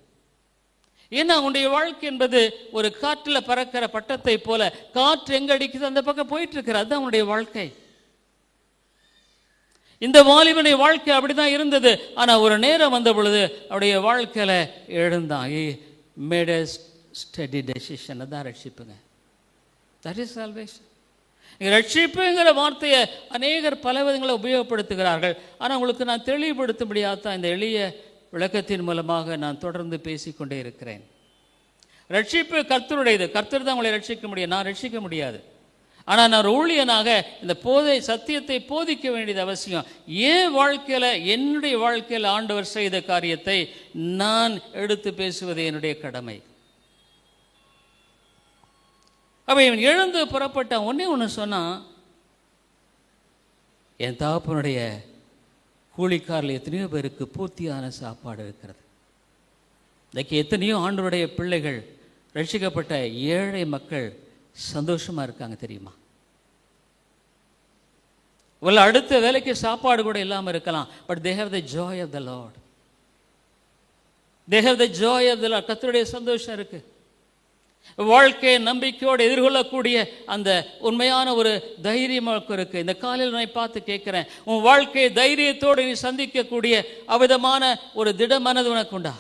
ஏன்னா உன்னுடைய வாழ்க்கை என்பது ஒரு காற்றில் பறக்கிற பட்டத்தை போல, காற்று எங்க அடிக்குது அந்த பக்கம் போயிட்டு இருக்கிற, அதுதான் உன்னுடைய வாழ்க்கை. இந்த வாலிபனுடைய வாழ்க்கை அப்படிதான் இருந்தது. ஆனா ஒரு நேரம் வந்த பொழுது அவருடைய வாழ்க்கையில எழுந்தான். He made a steady decision. அதான் ரட்சிப்புங்க. That is salvation. ரட்சிப்புங்கிற வார்த்தையை அநேகர் பல விதங்களை உபயோகப்படுத்துகிறார்கள். ஆனால் உங்களுக்கு நான் தெளிவுபடுத்தும்படியாகத்தான் இந்த எளிய விளக்கத்தின் மூலமாக நான் தொடர்ந்து பேசிக்கொண்டே இருக்கிறேன். ரட்சிப்பு கர்த்தருடையது. கர்த்தர் தான் உங்களை ரட்சிக்க முடியும், நான் ரட்சிக்க முடியாது. ஆனால் நான் ஊழியனாக இந்த சத்தியத்தை போதிக்க வேண்டியது அவசியம். ஏன் வாழ்க்கையில், என்னுடைய வாழ்க்கையில் ஆண்டவர் செய்த காரியத்தை நான் எடுத்து பேசுவது என்னுடைய கடமை. அப்ப இவன் எழுந்து புறப்பட்ட ஒன்னே ஒன்று சொன்னான், என் தகப்பனுடைய கூலிக்காரில் எத்தனையோ பேருக்கு பூர்த்தியான சாப்பாடு இருக்கிறது. இன்றைக்கு எத்தனையோ ஆண்டவருடைய பிள்ளைகள், ரட்சிக்கப்பட்ட ஏழை மக்கள் சந்தோஷமா இருக்காங்க தெரியுமா? உள்ள அடுத்த வேலைக்கு சாப்பாடு கூட இல்லாமல் இருக்கலாம். But they have the joy of the Lord. They have the joy of the Lord. கர்த்தருடைய சந்தோஷம் இருக்கு. வாழ்க்கையை நம்பிக்கையோடு எதிர்கொள்ளக்கூடிய அந்த உண்மையான ஒரு தைரியம் இருக்கு. இந்த காலையில் நான் பார்த்து கேட்கிறேன், உன் வாழ்க்கையை தைரியத்தோடு நீ சந்திக்கக்கூடிய அவ்விதமான ஒரு திட மனது உனக்கு உண்டா?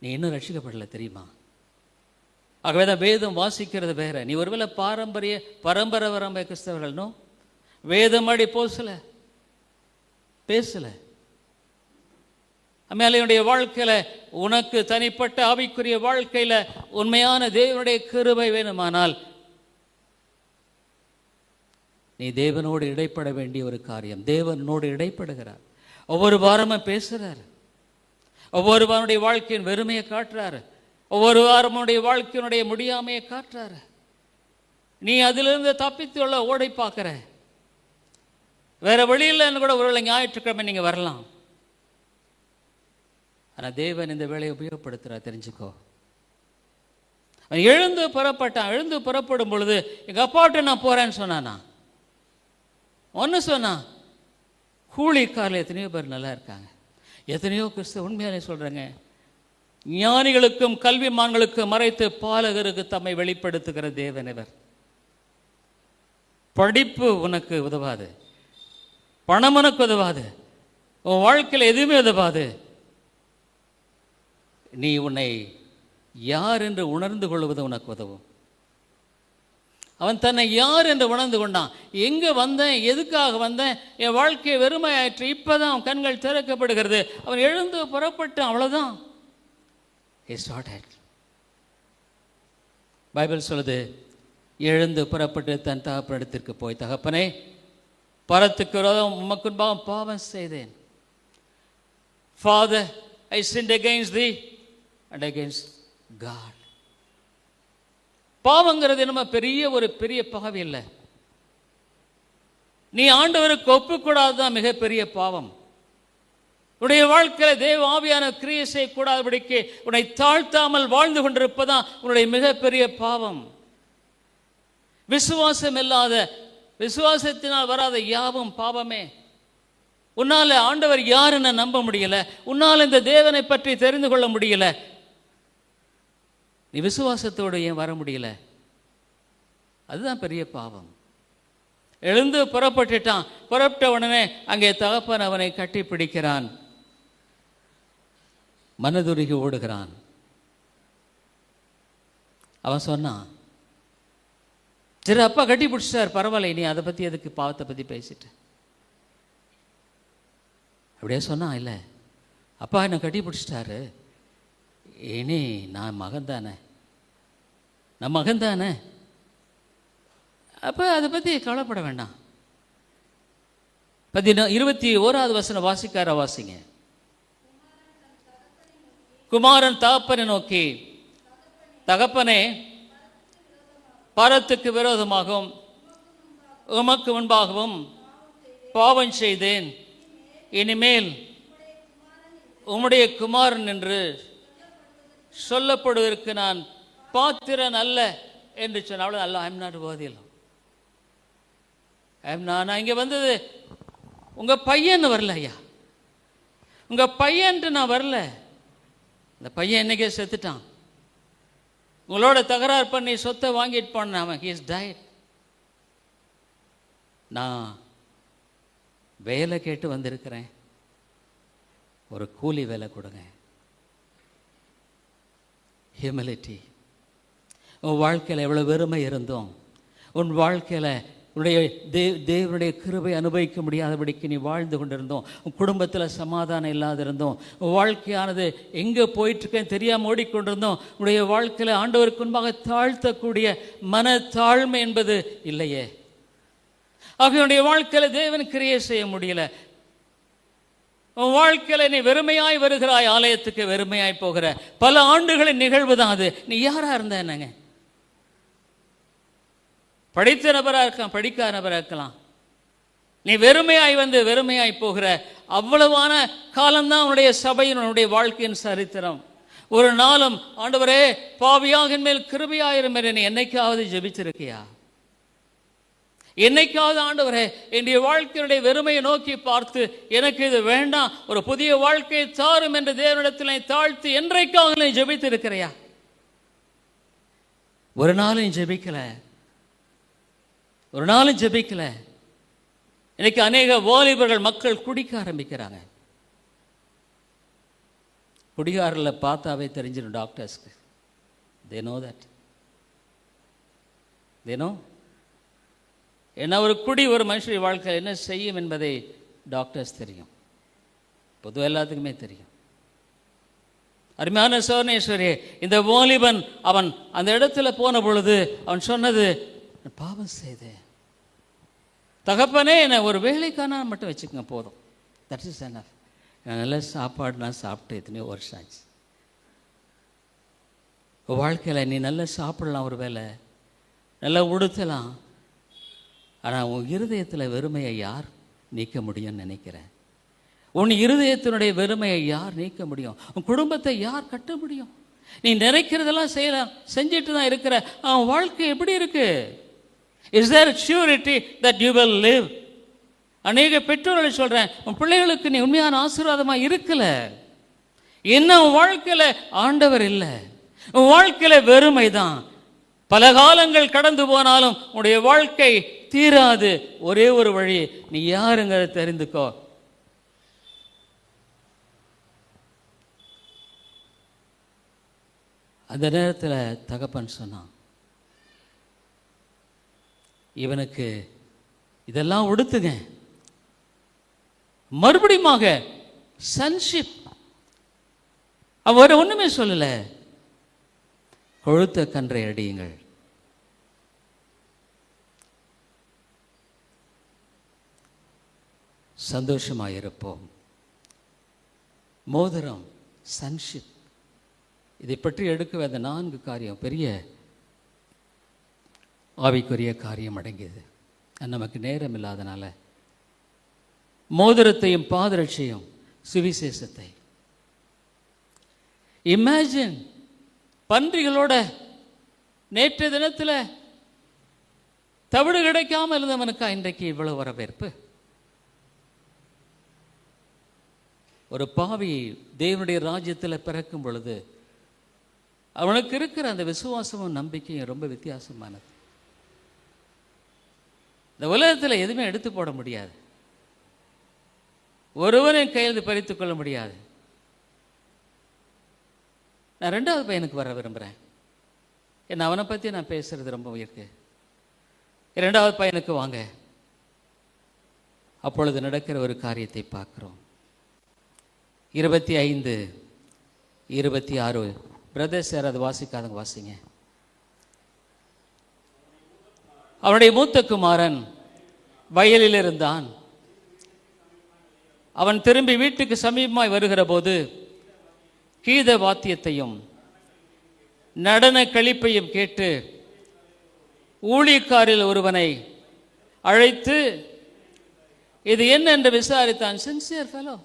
நீ இன்னும் ரட்சிக்கப்படல தெரியுமா? ஆகவே தான் வேதம் வாசிக்கிறது வேற. நீ ஒருவேளை பரம்பரை வரம்ப கிறிஸ்தவர்கள், வேதம் அடி போசல பேசலை. அம்மையாளுடைய வாழ்க்கையில் உனக்கு தனிப்பட்ட ஆவிக்குரிய வாழ்க்கையில் உண்மையான தேவனுடைய கிருபை வேணுமானால் நீ தேவனோடு இடைப்பட வேண்டிய ஒரு காரியம். தேவனோடு இடைப்படுகிறார். ஒவ்வொரு வாரமும் பேசுகிறார். ஒவ்வொரு வாரனுடைய வாழ்க்கையின் வெறுமையை காட்டுறாரு. ஒவ்வொரு வாரமுடைய வாழ்க்கையினுடைய முடியாமையை காட்டுறாரு. நீ அதிலிருந்து தப்பித்து உள்ள ஓடை பார்க்குற. வேற வழியில் கூட ஒரு ஞாயிற்றுக்கிழமை நீங்கள் வரலாம். ஆனால் தேவன் இந்த வேலையை உபயோகப்படுத்துகிறார். தெரிஞ்சுக்கோ. அவன் எழுந்து புறப்பட்டான். எழுந்து புறப்படும் பொழுது எங்கள் அப்பாட்ட நான் போகிறேன்னு சொன்னானா? ஒன்று சொன்னான், கூலிக்காரில் எத்தனையோ பேர் நல்லா இருக்காங்க. எத்தனையோ கிறிஸ்துவ உண்மையாலே சொல்கிறேங்க, ஞானிகளுக்கும் கல்விமான்களுக்கும் மறைத்து பாலகருக்கு தம்மை வெளிப்படுத்துகிற தேவன் இவர். படிப்பு உனக்கு உதவாது, பணம் உனக்கு உதவாது, உன் வாழ்க்கையில் எதுவுமே உதவாது. நீ உன்னை யார் என்று உணர்ந்து கொள்வது உனக்கு உதவும். அவன் தன்னை யார் என்று உணர்ந்து கொண்டான். எங்கே வந்தேன், எதுக்காக வந்தேன், என் வாழ்க்கை வெறுமையாயிற்று, இப்போதான் அவன் கண்கள் திறக்கப்படுகிறது. அவன் எழுந்து புறப்பட்டு அவ்வளோதான். பைபிள் சொல்லுது, எழுந்து புறப்பட்டு தன் தகப்பனிடத்திற்கு போய், தகப்பனே, பரத்துக்கு விரோதம் உமக்கு முன்பாக பாவம் செய்தேன். Father, I sinned against thee and against God. பாவங்கிறது நம்ம பெரிய பாவம் இல்லை. நீ ஆண்டவருக்கு ஒப்புக்கூடாதுதான் மிகப்பெரிய பாவம். உன்னுடைய வாழ்க்கையில் தேவ ஆவியான கிரியை செய்யக்கூடாதபடிக்கு உன்னை தாழ்த்தாமல் வாழ்ந்து கொண்டிருப்பதான் உன்னுடைய மிகப்பெரிய பாவம். விசுவாசம் இல்லாத, விசுவாசத்தினால் வராத யாவும் பாவமே. உன்னால் ஆண்டவர் யாருன்னு நம்ப முடியல, உன்னால் இந்த தேவனை பற்றி தெரிந்து கொள்ள முடியல, நீ விசுவாசத்தோடு ஏன் வர முடியல? அதுதான் பெரிய பாவம். எழுந்து புறப்பட்டுட்டான். புறப்பட்ட உடனே அங்கே தகப்பன் அவனை கட்டி பிடிக்கிறான். மனதுருகி ஓடுகிறான். அவன் சொன்னான், சரி அப்பா கட்டி பிடிச்சிட்டார், பரவாயில்ல, நீ அதை பற்றி எதுக்கு பாவத்தை பற்றி பேசிட்டு அப்படியே சொன்னான். இல்லை அப்பா என்னை கட்டி பிடிச்சிட்டாரு, இனி நான் மகன்தானே, நான் மகன்தானே, அப்போ அதை பற்றி கவலைப்பட வேண்டாம். 21வது வசனம் வாசிக்கார வாசிங்க. குமாரன் தகப்பனை நோக்கி, தகப்பனே, பரத்துக்கு விரோதமாகவும் உமக்கு முன்பாகவும் பாவம் செய்தேன். இனிமேல் உம்முடைய குமாரன் என்று சொல்லப்படுவதற்கு நான் பாத்திரன் அல்ல என்று சொன்ன. அல்ல, ஐம் நாட் worthy. நான் இங்கே வந்தது உங்கள் பையன் வரல ஐயா, உங்கள் பையன்ட்டு நான் வரல. இந்த பையன் என்னைக்கே செத்துட்டான். உங்களோட தகராறு பண்ணி சொத்தை வாங்கிட்டு போன அவன், he is died. நான் வேலை கேட்டு வந்திருக்கிறேன், ஒரு கூலி வேலை கொடுங்க. ஹியூமிலிட்டி. உன் வாழ்க்கையில் எவ்வளோ வெறுமை இருந்தோம், உன் வாழ்க்கையில் உன்னுடைய தேவனுடைய கிருபை அனுபவிக்க முடியாதபடிக்கு நீ வாழ்ந்து கொண்டிருந்தோம். உன் குடும்பத்தில் சமாதானம் இல்லாத இருந்தோம். உன் வாழ்க்கையானது எங்கே போயிட்டுருக்கேன்னு தெரியாமல் ஓடிக்கொண்டிருந்தோம். உன்னுடைய வாழ்க்கையில் ஆண்டவருக்கு முன்பாக தாழ்த்தக்கூடிய மன தாழ்மை என்பது இல்லையே. அவனுடைய வாழ்க்கையில் தேவன் கிரியை செய்ய முடியல. உன் வாழ்க்கையில் நீ வெறுமையாய் வருகிறாய், ஆலயத்துக்கு வெறுமையாய் போகிற பல ஆண்டுகளின் நிகழ்வு தான் அது. நீ யாராக இருந்த என்னங்க? படித்த நபராக இருக்கலாம், படிக்காத நபராக இருக்கலாம். நீ வெறுமையாய் வந்து வெறுமையாய் போகிற அவ்வளவான காலம்தான் உன்னுடைய சபையின், உன்னுடைய வாழ்க்கையின் சரித்திரம். ஒரு நாளும் ஆண்டவரே பாவியாக என் மேல் கிருபையாயிரும் என்று நீ என்னைக்காவது ஜெபிச்சிருக்கியா? என்னைக்காவது ஆண்டவரே என்னுடைய வாழ்க்கையுடைய வெறுமையை நோக்கி பார்த்து எனக்கு இது வேண்டாம், ஒரு புதிய வாழ்க்கையை தாரும் என்று தேவனிடத்தில் தாழ்த்தி என்றைக்காவது நீ ஜெபித்திருக்கிறையா? ஒரு நாளும் ஜெபிக்கல, ஒரு நாளும் ஜெபிக்கல. இன்னைக்கு அநேக வாலிபர்கள் மக்கள் குடிக்க ஆரம்பிக்கிறாங்க. குடிகாரில் பார்த்தாவே தெரிஞ்சிடும் டாக்டர்ஸ்க்கு. they know that. they know. ஏன்னா ஒரு குடி ஒரு மனுஷனுடைய வாழ்க்கையில் என்ன செய்யும் என்பதை டாக்டர்ஸ் தெரியும். பொதுவாக எல்லாத்துக்குமே தெரியும். அருமையான சோனேஸ்வரி, இந்த வாலிபன் அவன் அந்த இடத்துல போன பொழுது அவன் சொன்னது, பாவம் செய்தேன் தகப்பனே, என்னை ஒரு வேலைக்கான மட்டும் வச்சுக்கோங்க போதும், தட் இஸ் எனஃப். நல்ல சாப்பாடு நான் சாப்பிட்டு எத்தனையோ வருஷம் ஆச்சு. வாழ்க்கையில் நீ நல்லா சாப்பிடலாம், ஒரு வேளை நல்லா உடுத்தலாம், ஆனால் உன் இருதயத்தில் வெறுமையை யார் நீக்க முடியும்னு நினைக்கிறேன்? உன் இருதயத்தினுடைய வெறுமையை யார் நீக்க முடியும்? உன் குடும்பத்தை யார் கட்ட முடியும்? நீ நினைக்கிறதெல்லாம் செய்யலாம், செஞ்சுட்டு தான் இருக்கிற. அவன் வாழ்க்கை எப்படி இருக்கு? Is there surety that you will live? அநேக பெற்றோர்களை சொல்கிறேன், உன் பிள்ளைகளுக்கு நீ உண்மையான ஆசீர்வாதமாக இருக்கல. என்ன உன் வாழ்க்கையில் ஆண்டவர் இல்லை, உன் வாழ்க்கையில் வெறுமை தான். பல காலங்கள் கடந்து போனாலும் உன்னுடைய வாழ்க்கை தீராது. ஒரே ஒரு வழி, நீ யாருங்கிறத தெரிந்துக்கோ. அந்த நேரத்தில் தகப்பன் சொன்னான், இவனுக்கு இதெல்லாம் உடுத்துங்க. மறுபடியுமாக சன்ஷிப். அவர் ஒன்றுமே சொல்லலை, கொழுத்த கன்றை அடியுங்கள். சந்தோஷமாயிருப்போம். மோதிரம், சன்ஷிப், இதை பற்றி எடுக்க அந்த 4 காரியம் பெரிய ஆவிக்குரிய காரியம் அடங்கியது. நமக்கு நேரம் இல்லாதனால மோதிரத்தையும் பாதரட்சையும் சுவிசேஷத்தை. இமேஜின், பன்றிகளோட நேற்று தினத்தில் தவிடு கிடைக்காமல் இருந்தவனுக்கா இன்றைக்கு இவ்வளவு வரவேற்பு? ஒரு பாவி தேவனுடைய ராஜ்யத்தில் பிறக்கும் பொழுது அவனுக்கு இருக்கிற அந்த விசுவாசமும் நம்பிக்கையும் ரொம்ப வித்தியாசமானது. இந்த உலகத்தில் எதுவுமே எடுத்து போட முடியாது, ஒருவரையும் கையெழுத்து பறித்துக் கொள்ள முடியாது. நான் 2வது பையனுக்கு வர விரும்புகிறேன். என்ன அவனை பற்றி நான் பேசுறது ரொம்ப இருக்கு. 2வது பையனுக்கு வாங்க. அப்பொழுது நடக்கிற ஒரு காரியத்தை பார்க்கிறோம். 25, 26 பிரதர்ஸ் யாராவது வாசிக்காதவங்க வாசிங்க. அவனுடைய மூத்த குமாரன் வயலில் இருந்தான். அவன் திரும்பி வீட்டுக்கு சமீபமாய் வருகிற போது கீத வாத்தியத்தையும் நடன களிப்பையும் கேட்டு ஊழியக்காரில் ஒருவனை அழைத்து இது என்ன என்று விசாரித்தான். சின்சியர் ஃபெலோ,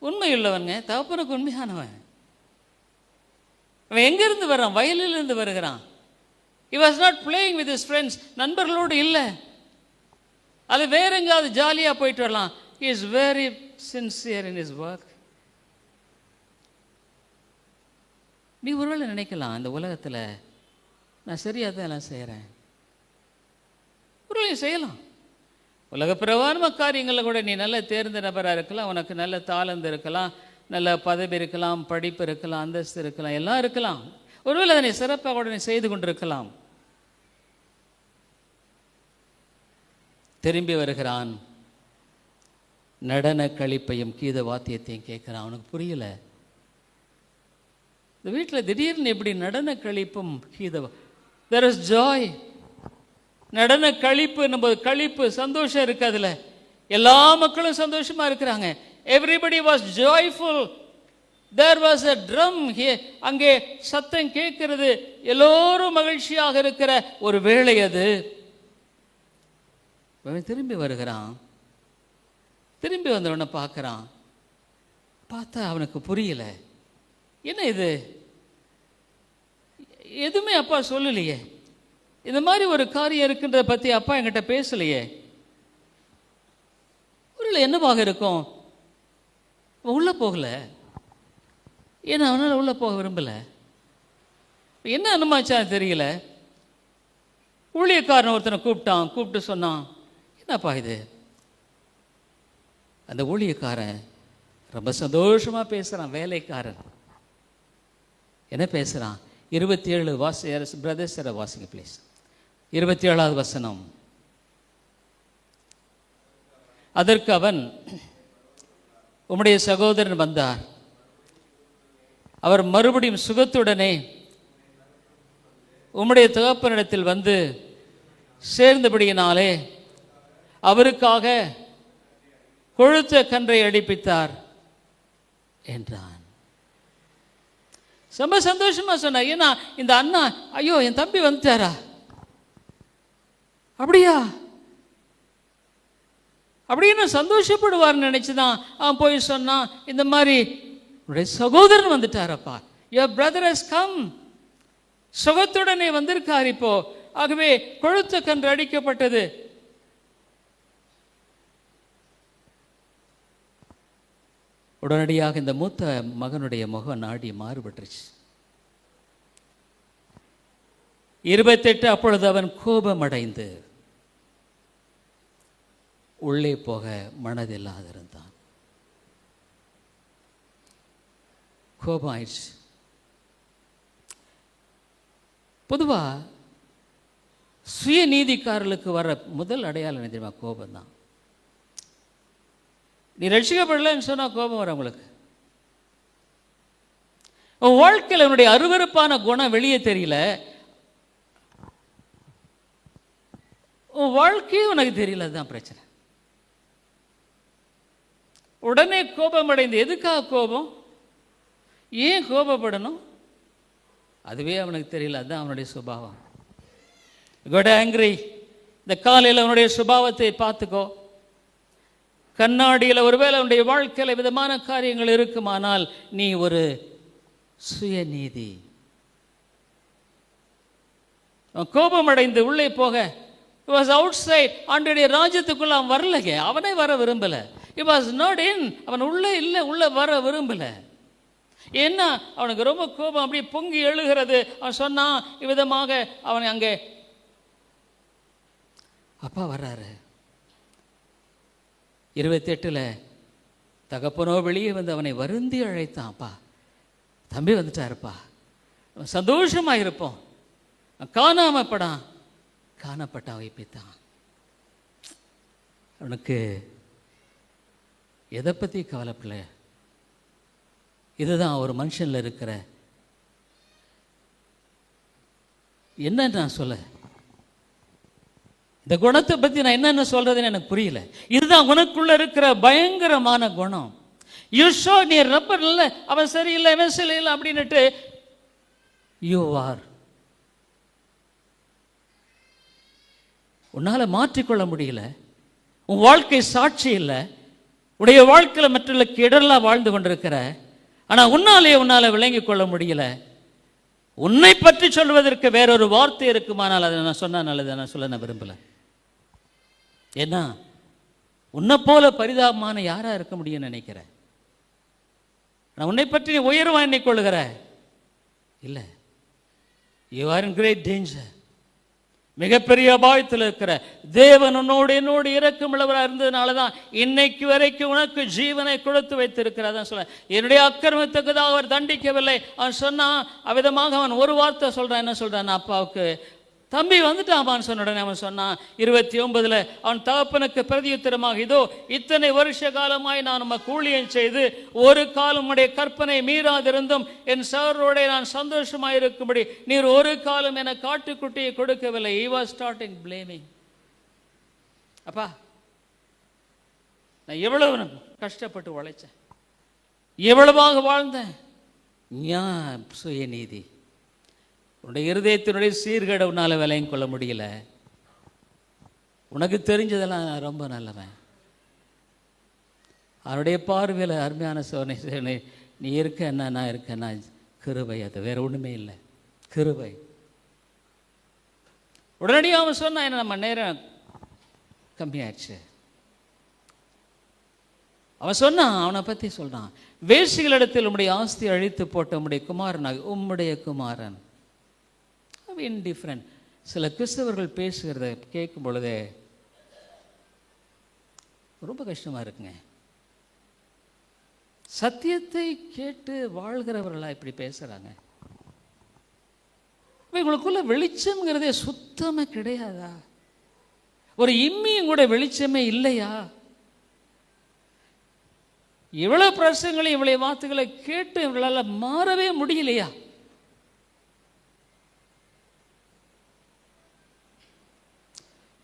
உண்மையுள்ளவங்க, தகப்பனுக்கு உண்மையானவன். அவன் எங்கிருந்து வரான்? வயலிலிருந்து வருகிறான். He was not playing with his friends. நண்பர்களோடு இல்லை, அது வேற எங்காவது ஜாலியாக போயிட்டு வரலாம். He is very sincere in his work. நீ ஒருவேளை நினைக்கலாம், இந்த உலகத்தில் நான் சரியாக தான் எல்லாம் செய்கிறேன். ஒருவேளை செய்யலாம். உலக பிரகாரமாக காரியங்களில் கூட நீ நல்ல தேர்ந்த நபராக இருக்கலாம், உனக்கு நல்ல தாளந்து இருக்கலாம், நல்ல பதவி இருக்கலாம், படிப்பு இருக்கலாம், அந்தஸ்து இருக்கலாம், எல்லாம் இருக்கலாம். ஒருவேளை அதை நீ சிறப்பாக கூட நீ செய்து கொண்டிருக்கலாம். திரும்பி வருகிறான், நடன களிப்பையும் கீத வாத்தியத்தையும் கேட்குறான். அவனுக்கு புரியல. இந்த வீட்டில் திடீர்னு எப்படி நடன களிப்பும் கீத, there is joy. நடன களிப்பு நம்ம களிப்பு சந்தோஷம் இருக்கு. அதில் எல்லா மக்களும் சந்தோஷமா இருக்கிறாங்க. Everybody was joyful. There was a drum. அங்கே சத்தம் கேட்கிறது. எல்லோரும் மகிழ்ச்சியாக இருக்கிற ஒரு வேளை அது. திரும்பி வருகிறான். திரும்பி வந்தவனை பார்க்குறான். பார்த்தா அவனுக்கு புரியல. என்ன இது, எதுவுமே அப்பா சொல்லலையே, இந்த மாதிரி ஒரு காரியம் இருக்குன்றதை பற்றி அப்பா என்கிட்ட பேசலையே. ஒரு என்னவாக இருக்கும்? உள்ளே போகல. ஏன்னா அவனால் உள்ளே போக விரும்பலை. என்ன அனுமாச்சா தெரியல. ஊழியக்காரன் ஒருத்தனை கூப்பிட்டு சொன்னான், என்னப்பா இது? அந்த ஊழியக்காரன் ரொம்ப சந்தோஷமாக பேசுகிறான். வேலைக்காரன் என்ன பேசுகிறான்? 27 பிரதர்ஸ் வாசிங்க ப்ளீஸ். 27வது வசனம். அதற்கு அவன், உம்முடைய சகோதரன் வந்தார், அவர் மறுபடியும் சுகத்துடனே உம்முடைய தகப்பனிடத்தில் வந்து சேர்ந்தபடியினாலே அவருக்காக கொழுத்த கன்றை அடிப்பித்தார் என்றான். ரொம்ப சந்தோஷமா சொன்னார். ஏன்னா இந்த அண்ணா, ஐயோ என் தம்பி வந்துட்டாரா, அப்படியா அப்படின்னு சந்தோஷப்படுவார்னு நினைச்சுதான் அவன் போய் சொன்னான், இந்த மாதிரி உன்னுடைய சகோதரன் வந்துட்டாரப்பா, யுவர் பிரதர் ஹஸ் கம், சுகத்துடனே வந்திருக்கார் இப்போ. ஆகவே கொழுத்த கன்று அடிக்கப்பட்டது. உடனடியாக இந்த மூத்த மகனுடைய முகம் நாடி மாறுபட்டுருச்சு. 28 அப்பொழுது அவன் கோபமடைந்து உள்ளே போக மனதில்லாதிருந்தான். கோபம் ஆயிடுச்சு. பொதுவா சுய நீதிக்காரர்களுக்கு வர முதல் அடையாளம் என்ன தெரியுமா? கோபம் தான். நீ ரட்சிக்கப்படலன்னு சொன்னா கோபம் வர உங்களுக்கு. உன் வாழ்க்கையில் உன்னுடைய அருவருப்பான குணம் வெளியே தெரியல, உன் வாழ்க்கையும் உனக்கு தெரியல, அதுதான் பிரச்சனை. உடனே கோபம் அடைந்து, எதுக்காக கோபம், ஏன் கோபப்படணும், அதுவே அவனுக்கு தெரியல, அதுதான் அவனுடைய சுபாவம். Got angry. இந்த காலையில் அவனுடைய சுபாவத்தை பார்த்துக்கோ. கண்ணாடியில் ஒருவேளை அவனுடைய வாழ்க்கையில் விதமான காரியங்கள் இருக்குமானால் நீ ஒரு சுயநீதி. கோபம் அடைந்து உள்ளே போக, he was outside, ஆண்டவருடைய ராஜ்யத்துக்குள்ள அவன் வரலங்க, அவனே வர விரும்பல. he was not in, அவன் உள்ளே இல்லை, உள்ள வர விரும்பல. ஏன்னா அவனுக்கு ரொம்ப கோபம் அப்படி பொங்கி எழுகிறது. அவன் சொன்னான் இவ்விதமாக, அவன் அங்கே அப்பா வர்றாரு. 28 தகப்பனோ வெளியே வந்து அவனை வருந்தி அழைத்தான். அப்பா தம்பி வந்துட்டாருப்பா, சந்தோஷமாக இருப்போம், காணாமப்படான், காணப்பட்டான் வைப்பித்தான். அவனுக்கு எதை பற்றி கவலைப்படல. இதுதான் ஒரு மனுஷனில் இருக்கிற என்ன நான் சொல்ல, இந்த குணத்தை பற்றி நான் என்னென்ன சொல்றதுன்னு எனக்கு புரியல. இதுதான் உனக்குள்ள இருக்கிற பயங்கரமான குணம். யூ ஷோ, நீ ரப்பர் இல்லை, அவன் சரியில்லை, அவன் சரியில்லை அப்படின்னுட்டு யூ ஆர். உன்னால மாற்றிக்கொள்ள முடியல, உன் வாழ்க்கை சாட்சி இல்லை, உடைய வாழ்க்கையில் மற்றவர்களுக்கு இடரெல்லாம் வாழ்ந்து கொண்டிருக்கிற, ஆனால் உன்னால விளங்கி கொள்ள முடியல. உன்னை பற்றி சொல்வதற்கு வேறொரு வார்த்தை இருக்குமானால் அதை நான் சொன்ன நல்லது, நான் சொல்ல நான் விரும்பல. ஏன்னா உன்னை போல பரிதாபமான யாரா இருக்க முடியும்னு நினைக்கிறேன். நான் உன்னை பற்றி நீ உயர்வா எண்ணிக்கொள்ளுகிற இல்லை. You are in great danger. மிகப்பெரிய அபாயத்தில் இருக்கிற. தேவன் உன்னோடு என்னோடு இரக்கமுள்ளவராக இருந்ததுனால தான் இன்னைக்கு வரைக்கும் உனக்கு ஜீவனை கொடுத்து வைத்திருக்கிறார். சொல்ல, என்னுடைய அக்கிரமத்துக்குதான் அவர் தண்டிக்கவில்லை. அவன் சொன்னான் அவ்விதமாக. அவன் ஒரு வார்த்தை சொல்றான். என்ன சொல்றான்? அப்பாவுக்கு தம்பி வந்துட்டான் சொன்ன உடனே அவன் சொன்னான் 29 அவன் தகப்பனுக்கு பிரதியுத்தரமாக, இதோ இத்தனை வருஷ காலமாய் நான் நம்ம கூலியம் செய்து ஒரு காலம் உடைய கற்பனை மீறாதிருந்தும் என் சகோதரரோட நான் சந்தோஷமாக இருக்கும்படி நீர் ஒரு காலம் என காட்டுக்குட்டியை கொடுக்கவில்லை. he was starting blaming. அப்பா நான் எவ்வளவு கஷ்டப்பட்டு உழைச்சேன், எவ்வளவாக வாழ்ந்தேன். ஞான் சுயநீதி. உன்னுடைய இருதயத்தினுடைய சீர்கேட உன்னால விலையும் கொள்ள முடியல. உனக்கு தெரிஞ்சதெல்லாம் ரொம்ப நல்லவன். அவனுடைய பார்வையில் அருமையான சோதனை. நீ இருக்க என்ன, நான் இருக்கேன்னா கிருபை, அது வேற ஒன்றுமே இல்லை, கிருபை. உடனடியாக அவன் சொன்னான், என்ன நம்ம நேரம் கம்மியாயிடுச்சு. அவன் சொன்னான், அவனை பற்றி சொல்றான், வேசிகளிடத்தில் உம்முடைய ஆஸ்தி அழித்து போட்ட உம்முடைய குமாரனாக உம்முடைய குமாரன். இன்டிஃபரண்ட். சில கிறிஸ்தவர்கள் பேசுகிறத கேட்கும் பொழுதே ரொம்ப கஷ்டமா இருக்குங்க. சத்தியத்தை கேட்டு வாழ்கிறவர்களா இப்படி பேசுறாங்க. இவங்களுக்குள்ள வெளிச்சம்ங்கிறதே சுத்தமா கிடையாதா? ஒரு இம்மியும் கூட வெளிச்சமே இல்லையா? இவ்வளவு பிரசங்களை இவ்வளவு வார்த்தைகளை கேட்டு இவர்களால் மாறவே முடியலையா?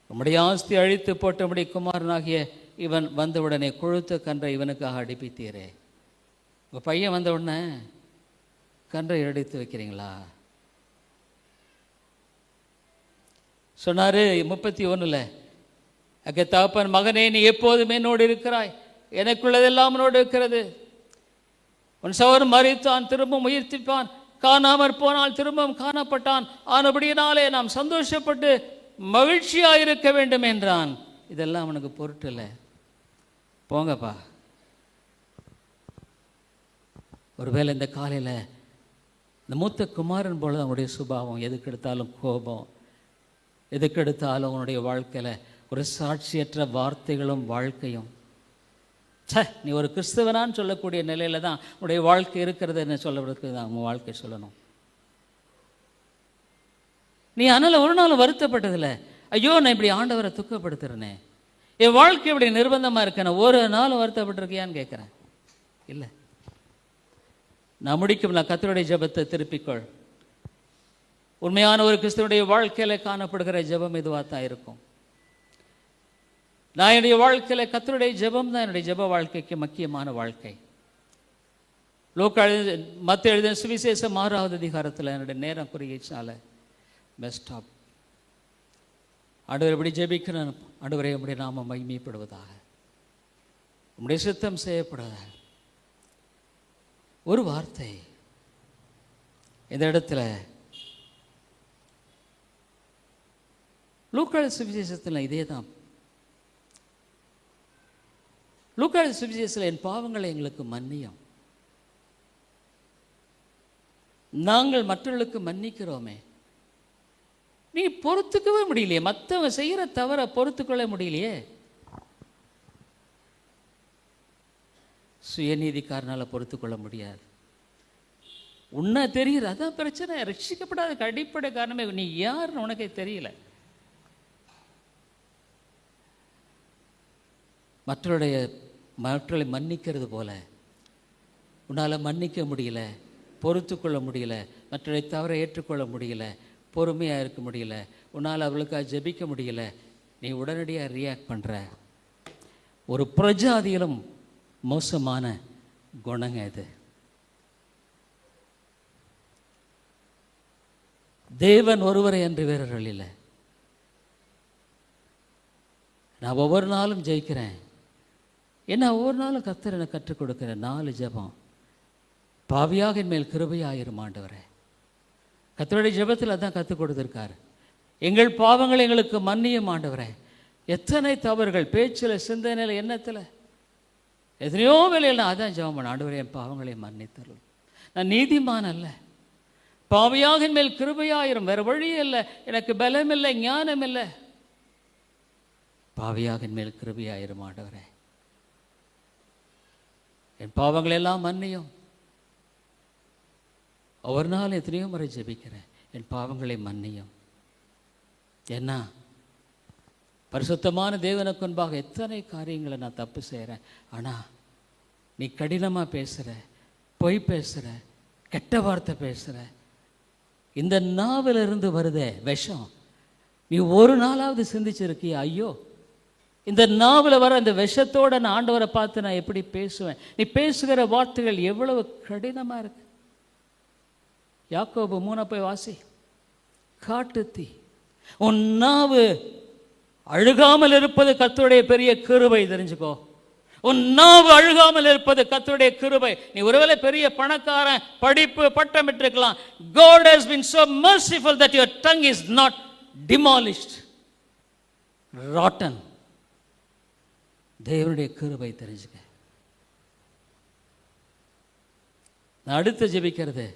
உம்முடைய ஆஸ்தி அழித்து போட்டபடி குமாரனாகிய இவன் வந்தவுடனே கொழுத்த கன்றை இவனுக்காக அடிப்பித்தீரே. உங்கள் பையன் வந்த உடனே கன்றை எடுத்து வைக்கிறீங்களா? சொன்னார் 31 அங்கே தகப்பன், மகனே நீ எப்போதும் என்னோடு இருக்கிறாய், எனக்குள்ளதெல்லாம் உன்னோடு இருக்கிறது. உன் சகோதரன் மரித்தான், திரும்பவும் உயிர்த்திப்பான், காணாமற் போனால் திரும்பவும் காணப்பட்டான், ஆனபடியினாலே நாம் சந்தோஷப்பட்டு மகிழ்ச்சியாக இருக்க வேண்டும் என்றான். இதெல்லாம் அவனுக்கு பொருட்டில்லை. போங்கப்பா. ஒருவேளை இந்த காலையில் இந்த மூத்த குமாரன் போல அவனுடைய சுபாவம், எதுக்கெடுத்தாலும் கோபம், எதுக்கெடுத்தாலும் அவனுடைய வாழ்க்கையில் ஒரு சாட்சியற்ற வார்த்தைகளும் வாழ்க்கையும். நீ ஒரு கிறிஸ்தவனான்னு சொல்லக்கூடிய நிலையில தான் உன்னுடைய வாழ்க்கை இருக்கிறது என்ன சொல்றதுக்கு தான் உன் வாழ்க்கை சொல்லணும். நீ அதனால் ஒரு நாள் வருத்தப்பட்டதில்லை, ஐயோ நான் இப்படி ஆண்டவரை துக்கப்படுத்துறேனே, என் வாழ்க்கை இப்படி நிர்பந்தமாக இருக்கேன், ஒரு நாள் வருத்தப்பட்டிருக்கியான்னு கேட்குறேன். இல்லை. நான் முடிக்கும், நான் கர்த்தருடைய ஜெபத்தை திருப்பிக்கொள். உண்மையான ஒரு கிறிஸ்துவனுடைய வாழ்க்கையில் காணப்படுகிற ஜெபம் இதுவாக தான் இருக்கும். நான் என்னுடைய வாழ்க்கையில் கர்த்தருடைய ஜெபம் தான் என்னுடைய ஜெப வாழ்க்கைக்கு முக்கியமான வாழ்க்கை. மத்தேயு எழுதின சுவிசேஷம் 6வது அதிகாரத்தில் என்னுடைய நேரம் குறுகியச்சால பெஸ்டாப் ஆண்டவர் எப்படி ஜெபிக்கணும். ஆண்டவரே உம்முடைய நாமம் மகிமைப்படுவதாக, உம்முடைய சித்தம் செய்யப்படுவதாக. ஒரு வார்த்தை இந்த இடத்துல லூக்கா சுவிசேஷத்தில் இதே தான். லூக்கா சுவிசேஷத்தில் என் பாவங்களை எங்களுக்கு மன்னியும், நாங்கள் மற்றவர்களுக்கு மன்னிக்கிறோமே. நீ பொறுத்துக்கவே முடியலையே, மற்றவன் செய்கிற தவற பொறுத்துக்கொள்ள முடியலையே. சுயநீதிக்காரனால பொறுத்துக்கொள்ள முடியாது. உன்னை தெரியுற, அதான் பிரச்சனை. ரட்சிக்கப்படாத அடிப்படை காரணமே நீ யாருன்னு உனக்கே தெரியல. மற்றவர்களை மன்னிக்கிறது போல உன்னால் மன்னிக்க முடியல, பொறுத்துக்கொள்ள முடியல, மற்றவர்களை தவற ஏற்றுக்கொள்ள முடியல, பொறுமையாக இருக்க முடியல, உன்னால் அவளுக்காக ஜெபிக்க முடியல. நீ உடனடியாக ரியாக்ட் பண்ணுற ஒரு பிரஜாதியிலும் மோசமான குணங்க இது. தேவன் ஒருவரை என்று வேறொரு இல்லை. நான் ஒவ்வொரு நாளும் ஜெயிக்கிறேன், என்ன ஒவ்வொரு நாளும் கர்த்தர் எனக்கு கற்றுக் கொடுக்கிறேன். 4 ஜெபம். பாவியாக என் மேல் கிருபையாயிரும் ஆண்டவரே. கர்த்தருடைய ஜெபத்தில் அதான் கற்றுக் கொடுத்துருக்காரு. எங்கள் பாவங்கள் எங்களுக்கு மன்னியும் ஆண்டவரே. எத்தனை தவறுகள் பேச்சில், சிந்தனையில், எண்ணத்தில், எத்தனையோ வேலையில் நான் அதான் ஜெபம் பண்ண, ஆண்டவரே என் பாவங்களை மன்னித்தருளும். நான் நீதிமான் அல்ல, பாவியாக என் மேல் கிருபையாயிரும். வேறு வழியே இல்லை, எனக்கு பலம் இல்லை, ஞானம் இல்லை. பாவியாக என் மேல் கிருபையாயிரும் ஆண்டவரே, என் பாவங்களெல்லாம் மன்னியும். ஒவ்வொரு நாள் எத்தனையோ முறை ஜெபிக்கிறேன், என் பாவங்களை மன்னியும். என்ன பரிசுத்தமான தேவனுக்கு முன்பாக எத்தனை காரியங்களை நான் தப்பு செய்கிறேன். ஆனால் நீ கடினமாக பேசுகிற, பொய் பேசுகிற, கெட்ட வார்த்தை பேசுகிற, இந்த நாவிலிருந்து வருதே விஷம். நீ ஒரு நாளாவது சிந்திச்சிருக்கியா? ஐயோ, இந்த நாவில் வர அந்த விஷத்தோடு நான் ஆண்டவரை பார்த்து நான் எப்படி பேசுவேன்? நீ பேசுகிற வார்த்தைகள் எவ்வளவு கடினமாக இருக்கு. யாக்கோபு 3 போய் வாசி. காட்டுத்தீ. உன் நாவு அழுகாமல் இருப்பது கர்த்தருடைய பெரிய கிருபை, தெரிஞ்சுக்கோ. உன் நாவு அழுகாமல் இருப்பது கர்த்தருடைய கிருபை. நீ ஒருவேளை பெரிய பணக்காரன், படிப்பு, பட்டம் பெற்றிருக்கலாம். God has been so merciful that your tongue is not demolished, rotten. தேவனுடைய கிருபை தெரிஞ்சுக்க. நான் அடுத்து ஜெபிக்கிறது,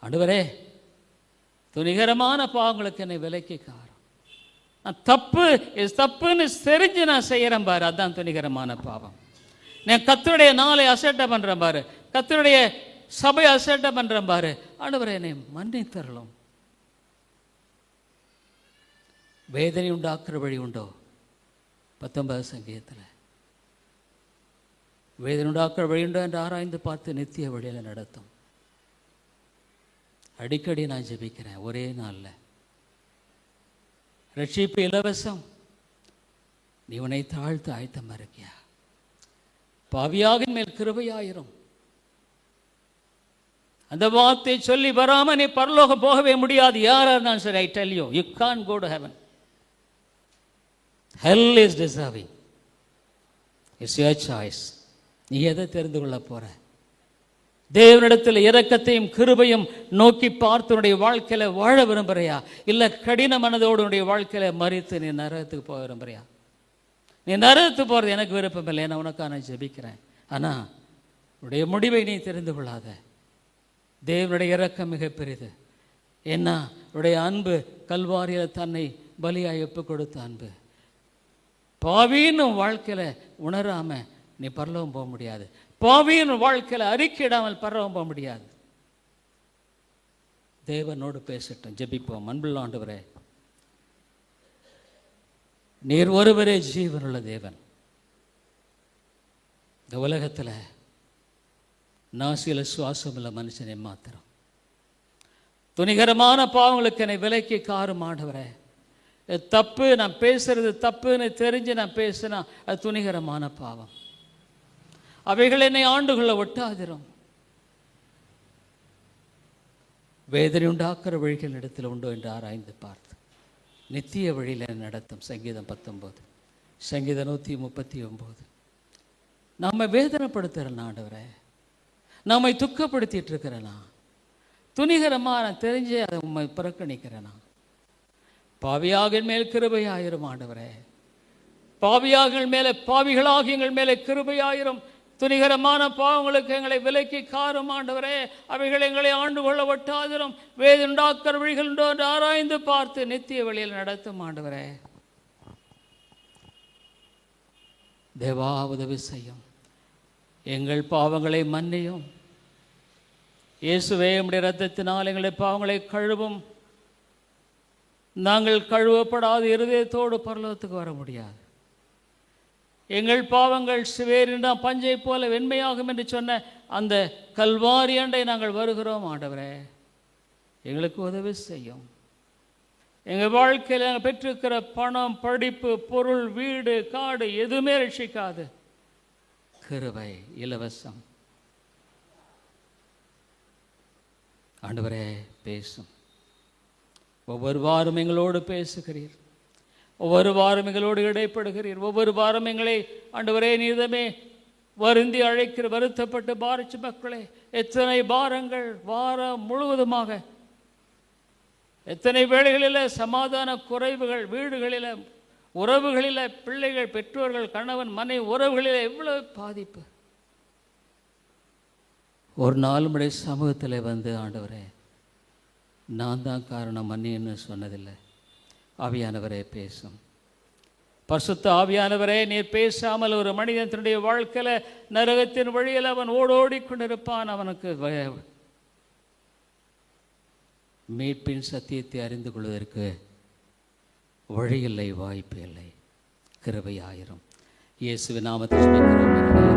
ஆண்டவரே துணிகரமான பாவங்களுக்கு என்னை விலைக்கு காரும். நான் தப்புன்னு தெரிஞ்சு நான் செய்கிறேன் பாரு, அதுதான் துணிகரமான பாவம். நான் கர்த்தருடைய நாளை அசட்டை பண்ணுறேன் பாரு, கர்த்தருடைய சபையை அசட்டை பண்ணுறேன் பாரு, ஆண்டவரே என்னை மன்னித்தருளும். வேதனை உண்டாக்குற வழி உண்டோ? 19 சங்கீதத்தில் வேதனுண்டாக்கிற வழியுண்டோ என்று ஆராய்ந்து பார்த்து நித்திய வழியில் நடத்தும். அடிக்கடி நான் ஜெபிக்கிறேன், ஒரே நாளில் ரட்சிப்பு இலவசம். நீ உன்னை தாழ்த்து ஆயத்தமாக இருக்கியா? பாவியாகின் மேல் கிருபையாயிரும். அந்த வார்த்தை சொல்லி வராம நீ பரலோகம் போகவே முடியாது. யாரா இருந்தாலும் சரி, I tell you, you can't go to heaven. Hell is deserving. It's your choice. நீ எதை தெரிந்து கொள்ள போற? தேவனிடத்தில் இரக்கத்தையும் கிருபையும் நோக்கி பார்த்து உன்னுடைய வாழ்க்கையில வாழ விரும்புறியா, இல்ல கடின மனதோடு உன்னுடைய வாழ்க்கையில மறித்து நீ நரகத்துக்கு போக விரும்புறியா? நீ நரகத்துக்கு போறது எனக்கு விருப்பம் இல்லை, நான் உனக்காக ஜெபிக்கிறேன். ஆனா உன்னுடைய முடிவை நீ தெரிந்து கொள்ளாத. தேவனுடைய இரக்கம் மிக பெரிது. என்ன உடைய அன்பு கல்வாரியில் தன்னை பலியாய் ஒப்பு கொடுத்த அன்பு. பாவின்னு வாழ்க்கையில உணராம நீ பரலோகம் போக முடியாது. பாவியின் வாழ்க்கையில அறிக்கையிடாமல் பரலோகம் போக முடியாது. தேவனோடு பேசட்டும், ஜெபிப்போம். அன்புள்ள ஆண்டவரே, நீர் ஒருவரே ஜீவனுள்ள தேவன். இந்த உலகத்தில் நாசியில சுவாசம் உள்ள மனுஷனை மாத்திரம் துணிகரமான பாவங்களுக்கு என்னை விலைக்கு காரும் ஆண்டவரே. தப்பு, நான் பேசுறது தப்புன்னு தெரிஞ்சு நான் பேசினா அது துணிகரமான பாவம். அவைகள் என்னை ஆண்டுகொள்ள ஒட்டாதிரும். வேதனை உண்டாக்குற வழிகள் இடத்தில் உண்டோ என்று ஆராய்ந்து பார்த்து நித்திய வழியில் நடத்தும். சங்கீதம் 19, சங்கீதம் 139. நம்ம வேதனைப்படுத்துகிற ஆண்டவரே, நம்மை துக்கப்படுத்திட்டு இருக்கிறேனா? துணிகரமாக நான் தெரிஞ்சே அதை உண்மை புறக்கணிக்கிறேனா? பாவியாக மேல் கிருபையாயிரும் ஆண்டவரே. பாவியாக மேலே, பாவிகளாக எங்கள் மேலே கிருபையாயிரும். துணிகரமான பாவங்களுக்கு எங்களை விலைக்கு காரும் ஆண்டவரே. அவைகள் எங்களை ஆண்டு கொள்ள ஒட்டாதிரும். வேதனுண்டாக்கிற வழிகள் உண்டோ என்று ஆராய்ந்து பார்த்து நித்திய வழியில் நடத்தும் ஆண்டவரே. தேவா, உதவி செய்யும். எங்கள் பாவங்களை மன்னியும். இயேசுவே, உம்முடைய இரத்தத்தினால் எங்களை பாவங்களை கழுவும். நாங்கள் கழுவப்படாத இருதயத்தோடு பரலோகத்துக்கு வர முடியாது. எங்கள் பாவங்கள் சிவேரினா பஞ்சை போல வெண்மையாகும் என்று சொன்ன அந்த கல்வாரி அண்டை நாங்கள் வருகிறோம் ஆண்டவரே. எங்களுக்கு உதவி செய்யும். எங்கள் வாழ்க்கையில் நாங்கள் பெற்றிருக்கிற பணம், படிப்பு, பொருள், வீடு, காடு எதுவுமே ரட்சிக்காது. கிருபை இலவசம். ஆண்டவரே, பேசும். ஒவ்வொரு வாரம் எங்களோடு பேசுகிறீர். ஒவ்வொரு வாரம் எங்களோடு இடைப்படுகிறீர். ஒவ்வொரு வாரம் எங்களை ஆண்டவரே நீதமே வருந்தி அழைக்கிற வருத்தப்பட்டு பாரிச்ச மக்களே, எத்தனை பாரங்கள் வாரம் முழுவதுமாக, எத்தனை வேளைகளில் சமாதான குறைவுகள், வீடுகளில், உறவுகளில், பிள்ளைகள், பெற்றோர்கள், கணவன் மனைவி உறவுகளில் எவ்வளவு பாதிப்பு. ஒரு நாள் உடைய சமூகத்தில் வந்து ஆண்டவரே, நான் தான் காரணம் மன்னின்னு சொன்னதில்லை. ஆவியானவரே பேசும். பரிசுத்த ஆவியானவரே, நீர் பேசாமல் ஒரு மனிதன் தன்னுடைய வாழ்க்கையில் நரகத்தின் வழியில் அவன் ஓடோடி கொண்டிருப்பான். அவனுக்கு மீட்பின் சத்தியத்தை அறிந்து கொள்வதற்கு வழியில்லை, வாய்ப்பு இல்லை. கிருபையாயிரும். இயேசுவின் நாமத்தில்